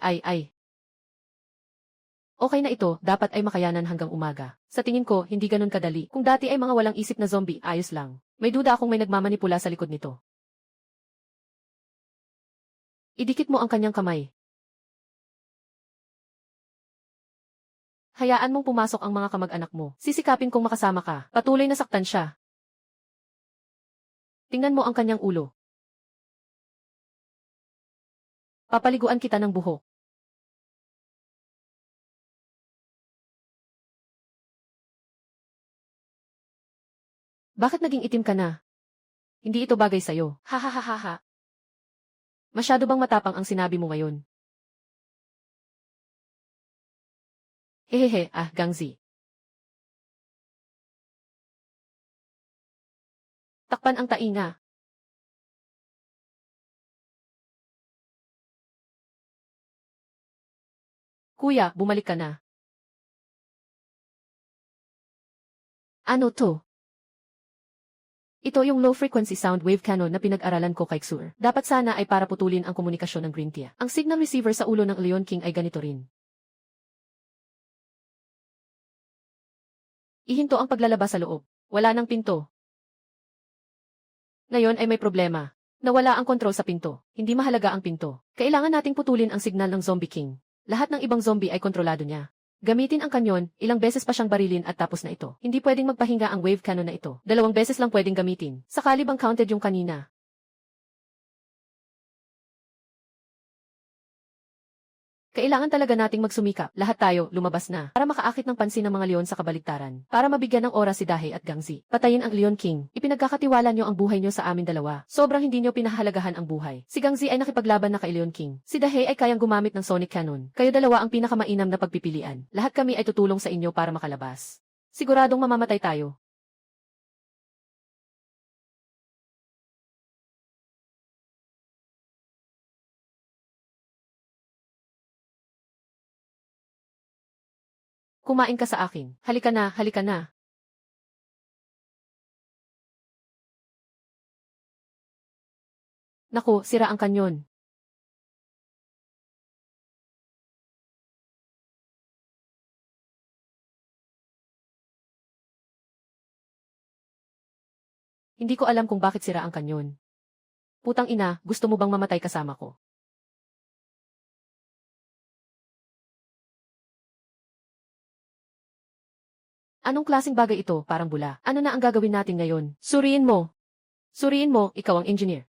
Speaker 1: Okay na ito, dapat ay makayanan hanggang umaga. Sa tingin ko, hindi ganun kadali. Kung dati ay mga walang isip na zombie, ayos lang. May duda akong may nagmamanipula sa likod nito. Idikit mo ang kanyang kamay. Hayaan mong pumasok ang mga kamag-anak mo. Sisikapin kong makasama ka. Patuloy na saktan siya. Tingnan mo ang kanyang ulo. Papaliguan kita ng buhok. Bakit naging itim ka na? Hindi ito bagay sa'yo. Ha. Masyado bang matapang ang sinabi mo ngayon? Hehehe, Gangzi. Takpan ang tainga. Kuya, bumalik ka na. Ano to? Ito yung low-frequency sound wave cannon na pinag-aralan ko kay Xur. Dapat sana ay para putulin ang komunikasyon ng Green Tea. Ang signal receiver sa ulo ng Leon King ay ganito rin. Ihinto ang paglalabas sa loob. Wala nang pinto. Ngayon ay may problema. Nawala ang kontrol sa pinto. Hindi mahalaga ang pinto. Kailangan nating putulin ang signal ng Zombie King. Lahat ng ibang zombie ay kontrolado niya. Gamitin ang kanyon, ilang beses pa siyang barilin at tapos na ito. Hindi pwedeng magpahinga ang wave cannon na ito. 2 beses lang pwedeng gamitin. Sakali bang counted yung kanina? Kailangan talaga nating magsumikap, lahat tayo, lumabas na, para makaakit ng pansin ng mga leon sa kabaligtaran, para mabigyan ng oras si Dahe at Gangzi. Patayin ang Leon King. Ipinagkakatiwala niyo ang buhay niyo sa amin dalawa. Sobrang hindi niyo pinahalagahan ang buhay. Si Gangzi ay nakipaglaban na kay Leon King. Si Dahe ay kayang gumamit ng sonic cannon. Kayo dalawa ang pinakamainam na pagpipilian. Lahat kami ay tutulong sa inyo para makalabas. Siguradong mamamatay tayo. Kumain ka sa akin. Halika na, halika na. Naku, sira ang kanyon. Hindi ko alam kung bakit sira ang kanyon. Putang ina, gusto mo bang mamatay kasama ko? Anong klaseng bagay ito, parang bula? Ano na ang gagawin natin ngayon? Suriin mo! Suriin mo, ikaw ang engineer.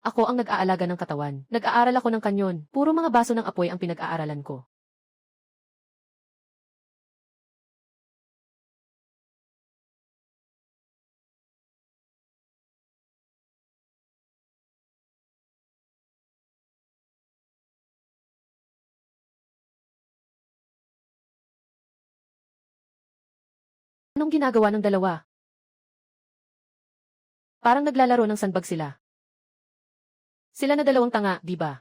Speaker 1: Ako ang nag-aalaga ng katawan. Nag-aaral ako ng kanyon. Puro mga baso ng apoy ang pinag-aaralan ko. Anong ginagawa ng dalawa? Parang naglalaro ng sandbag sila. Sila na dalawang tanga, di ba?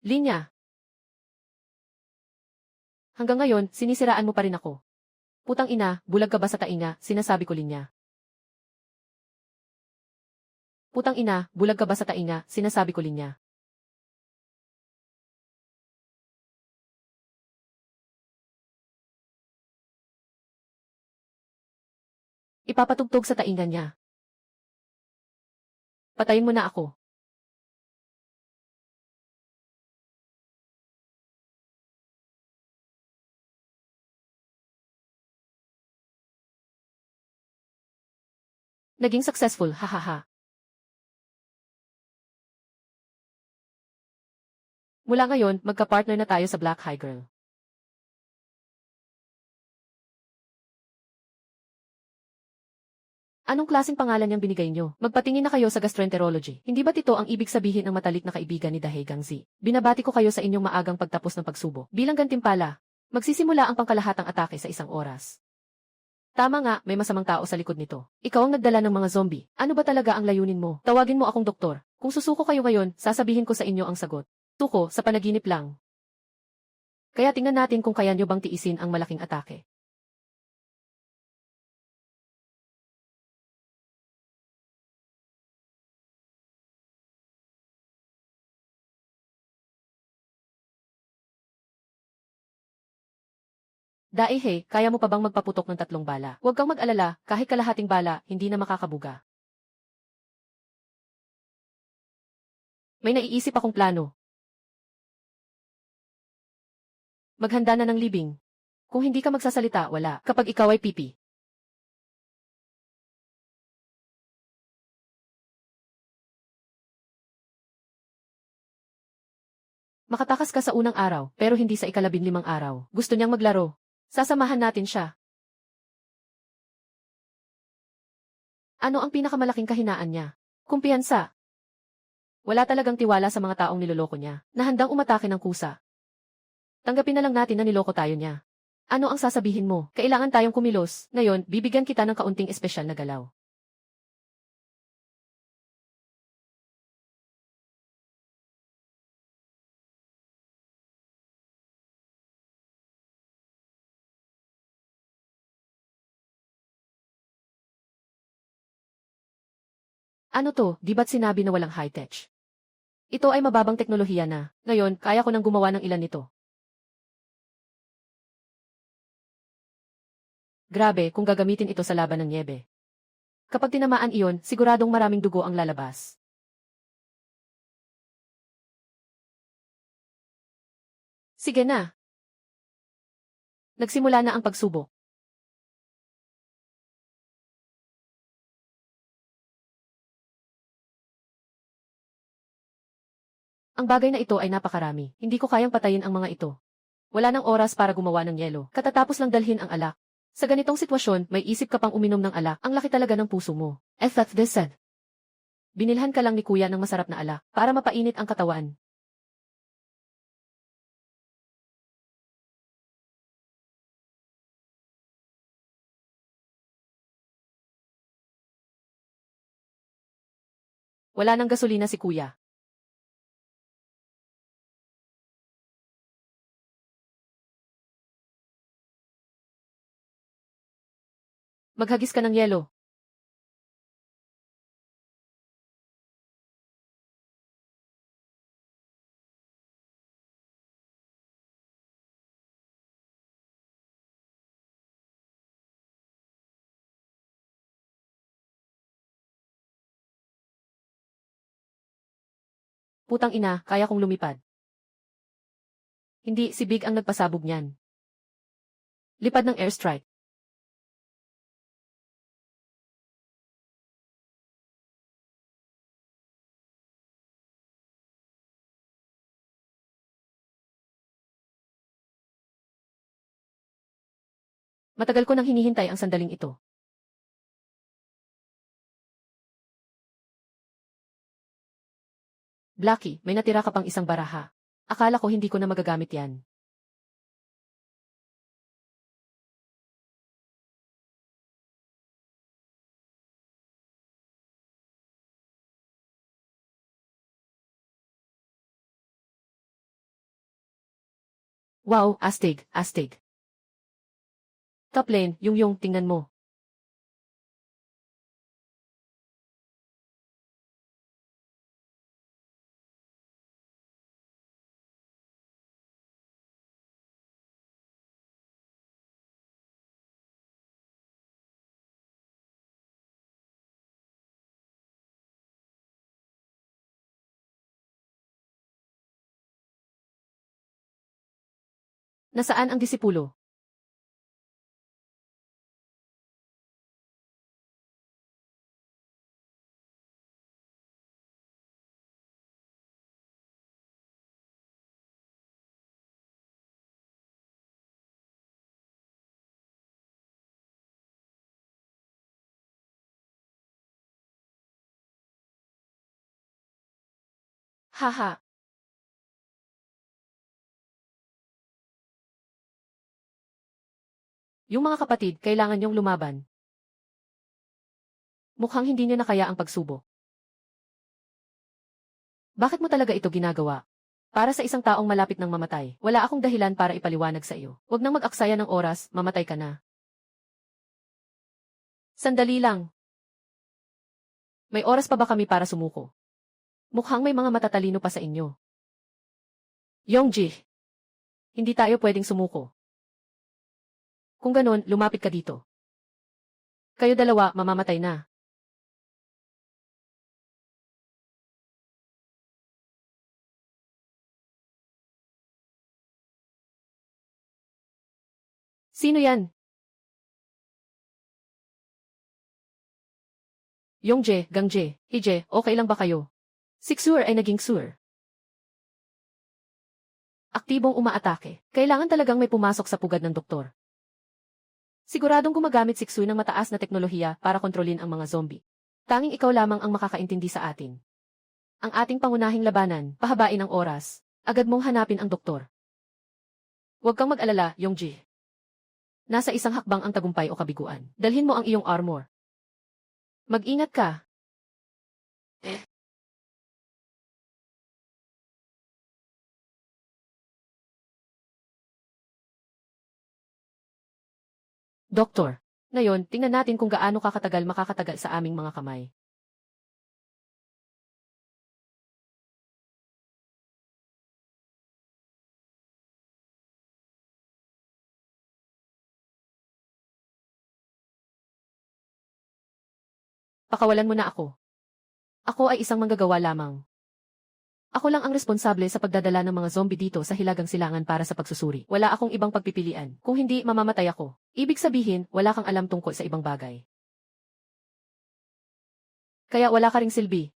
Speaker 1: Linya. Hanggang ngayon, sinisiraan mo pa rin ako. Putang ina, bulag ka ba sa tainga, sinasabi ko linya. Putang ina, bulag ka ba sa tainga, sinasabi ko linya. Ipapatugtog sa tainga niya. Patayin mo na ako. Naging successful, hahaha. Mula ngayon, magka-partner na tayo sa Black High Girl. Anong klaseng pangalan niyang binigay niyo? Magpatingin na kayo sa gastroenterology. Hindi ba't ito ang ibig sabihin ng matalik na kaibigan ni Dahagang Z? Binabati ko kayo sa inyong maagang pagtapos ng pagsubo. Bilang gantimpala, magsisimula ang pangkalahatang atake sa 1 oras. Tama nga, may masamang tao sa likod nito. Ikaw ang nagdala ng mga zombie. Ano ba talaga ang layunin mo? Tawagin mo akong doktor. Kung susuko kayo ngayon, sasabihin ko sa inyo ang sagot. Suko, sa panaginip lang. Kaya tingnan natin kung kaya niyo bang tiisin ang malaking atake. Daihe, kaya mo pa bang magpaputok ng 3 bala? Huwag kang mag-alala, kahit kalahating bala, hindi na makakabuga. May naiisip akong plano. Maghanda na ng libing. Kung hindi ka magsasalita, wala. Kapag ikaw ay pipi. Makatakas ka sa unang araw, pero hindi sa ika-15 araw. Gusto niyang maglaro. Sasamahan natin siya. Ano ang pinakamalaking kahinaan niya? Kumpiyansa. Wala talagang tiwala sa mga taong niloloko niya, na handang umatake ng kusa. Tanggapin na lang natin na niloko tayo niya. Ano ang sasabihin mo? Kailangan tayong kumilos. Ngayon, bibigyan kita ng kaunting espesyal na galaw. Ano to, di ba't sinabi na walang high-tech? Ito ay mababang teknolohiya na. Ngayon, kaya ko nang gumawa ng ilan nito. Grabe kung gagamitin ito sa laban ng niebe. Kapag tinamaan iyon, siguradong maraming dugo ang lalabas. Sige na. Nagsimula na ang pagsubok. Ang bagay na ito ay napakarami. Hindi ko kayang patayin ang mga ito. Wala nang oras para gumawa ng yelo. Katatapos lang dalhin ang alak. Sa ganitong sitwasyon, may isip ka pang uminom ng alak. Ang laki talaga ng puso mo. F.F. this said. Binilhan ka lang ni kuya ng masarap na alak para mapainit ang katawan. Wala nang gasolina si kuya. Maghagis ka ng yelo. Putang ina, kaya kong lumipad. Hindi, si Big ang nagpasabog niyan. Lipad ng airstrike. Matagal ko nang hinihintay ang sandaling ito. Blackie, may natira ka pang isang baraha. Akala ko hindi ko na magagamit yan. Wow, astig, astig. Top lane, yung tingnan mo. Nasaan ang disipulo? Haha. Yung mga kapatid, kailangan niyong lumaban. Mukhang hindi niyo na kaya ang pagsubo. Bakit mo talaga ito ginagawa? Para sa isang taong malapit ng mamatay, wala akong dahilan para ipaliwanag sa iyo. Huwag nang mag-aksaya ng oras, mamatay ka na. Sandali lang. May oras pa ba kami para sumuko? Mukhang may mga matatalino pa sa inyo. Yongji, hindi tayo pwedeng sumuko. Kung ganon, lumapit ka dito. Kayo dalawa, mamamatay na. Sino yan? Yongje, Gangje, Hije, okay lang ba kayo? Si Xur ay naging Xur. Aktibong umaatake. Kailangan talagang may pumasok sa pugad ng doktor. Siguradong gumagamit si Xur ng mataas na teknolohiya para kontrolin ang mga zombie. Tanging ikaw lamang ang makakaintindi sa atin. Ang ating pangunahing labanan, pahabain ang oras. Agad mong hanapin ang doktor. Huwag kang mag-alala, Yongji. Nasa isang hakbang ang tagumpay o kabiguan. Dalhin mo ang iyong armor. Mag-ingat ka. Doktor. Ngayon, tingnan natin kung gaano kakatagal makakatagal sa aming mga kamay. Pakawalan mo na ako. Ako ay isang manggagawa lamang. Ako lang ang responsable sa pagdadala ng mga zombie dito sa Hilagang Silangan para sa pagsusuri. Wala akong ibang pagpipilian. Kung hindi, mamamatay ako. Ibig sabihin, wala kang alam tungkol sa ibang bagay. Kaya wala ka ring silbi.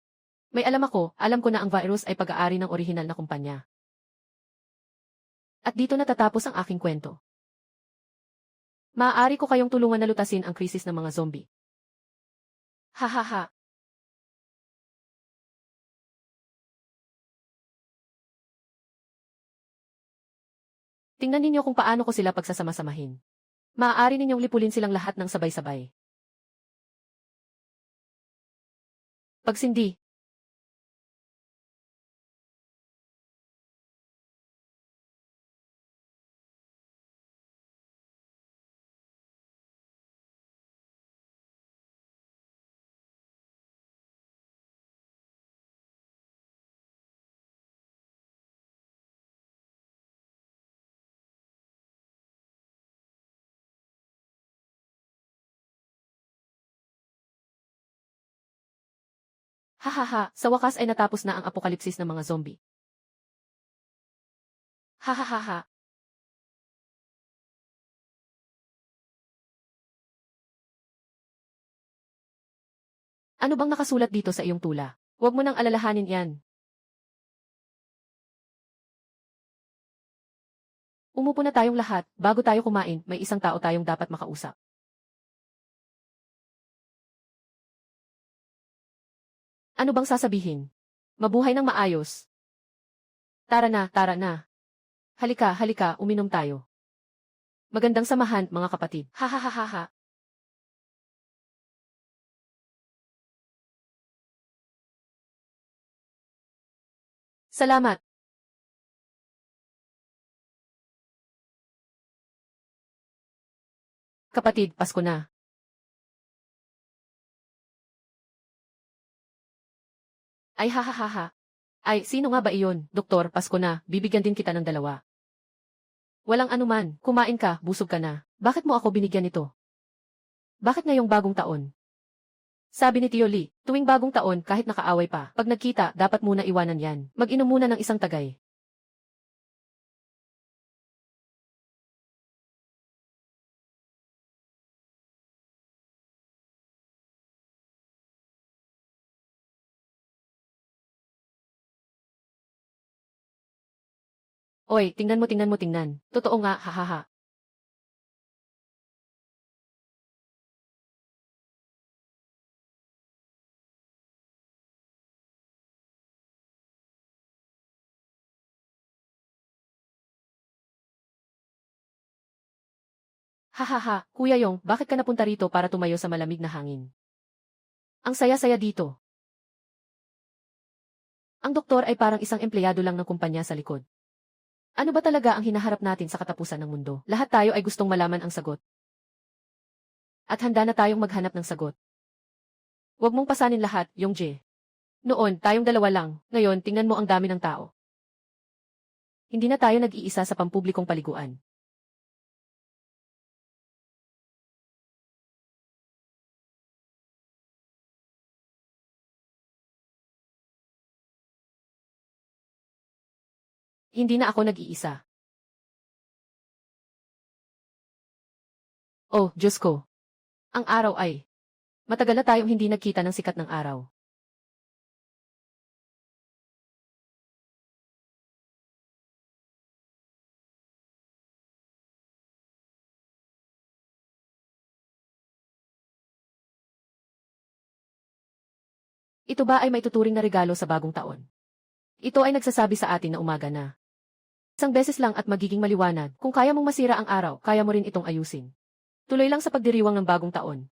Speaker 1: May alam ko na ang virus ay pag-aari ng orihinal na kumpanya. At dito natatapos ang aking kwento. Maaari ko kayong tulungan na lutasin ang krisis ng mga zombie. Hahaha. Tingnan ninyo kung paano ko sila pagsasama-samahin. Maaari ninyong lipulin silang lahat ng sabay-sabay. Pagsindi. Hahaha, sa wakas ay natapos na ang apokalipsis ng mga zombie. Hahaha. Ano bang nakasulat dito sa iyong tula? Huwag mo nang alalahanin yan. Umupo na tayong lahat, bago tayo kumain, may isang tao tayong dapat makausap. Ano bang sasabihin? Mabuhay ng maayos. Tara na, tara na. Halika, halika, uminom tayo. Magandang samahan, mga kapatid. Hahaha. Salamat. Kapatid, Pasko na. Ay hahaha. Ay, sino nga ba iyon? Doktor, Pasko na, bibigyan din kita ng dalawa. Walang anuman, kumain ka, busog ka na. Bakit mo ako binigyan nito? Bakit ngayong bagong taon? Sabi ni Tio Lee, tuwing bagong taon kahit nakaaway pa, pag nagkita, dapat muna iwanan yan. Mag-inom muna ng isang tagay. Oy, tingnan mo, tingnan mo, tingnan. Totoo nga, hahaha. Hahaha, Kuya Yong, bakit ka napunta rito para tumayo sa malamig na hangin? Ang saya-saya dito. Ang doktor ay parang isang empleyado lang ng kumpanya sa likod. Ano ba talaga ang hinaharap natin sa katapusan ng mundo? Lahat tayo ay gustong malaman ang sagot. At handa na tayong maghanap ng sagot. Huwag mong pasanin lahat, Yongjae. Noon, tayong dalawa lang. Ngayon, tingnan mo ang dami ng tao. Hindi na tayo nag-iisa sa pampublikong paliguan. Hindi na ako nag-iisa. Oh, Diyos ko. Ang araw ay. Matagal na tayong hindi nagkita ng sikat ng araw. Ito ba ay maituturing na regalo sa bagong taon? Ito ay nagsasabi sa atin na umaga na. Isang beses lang at magiging maliwanag. Kung kaya mong masira ang araw, kaya mo rin itong ayusin. Tuloy lang sa pagdiriwang ng bagong taon.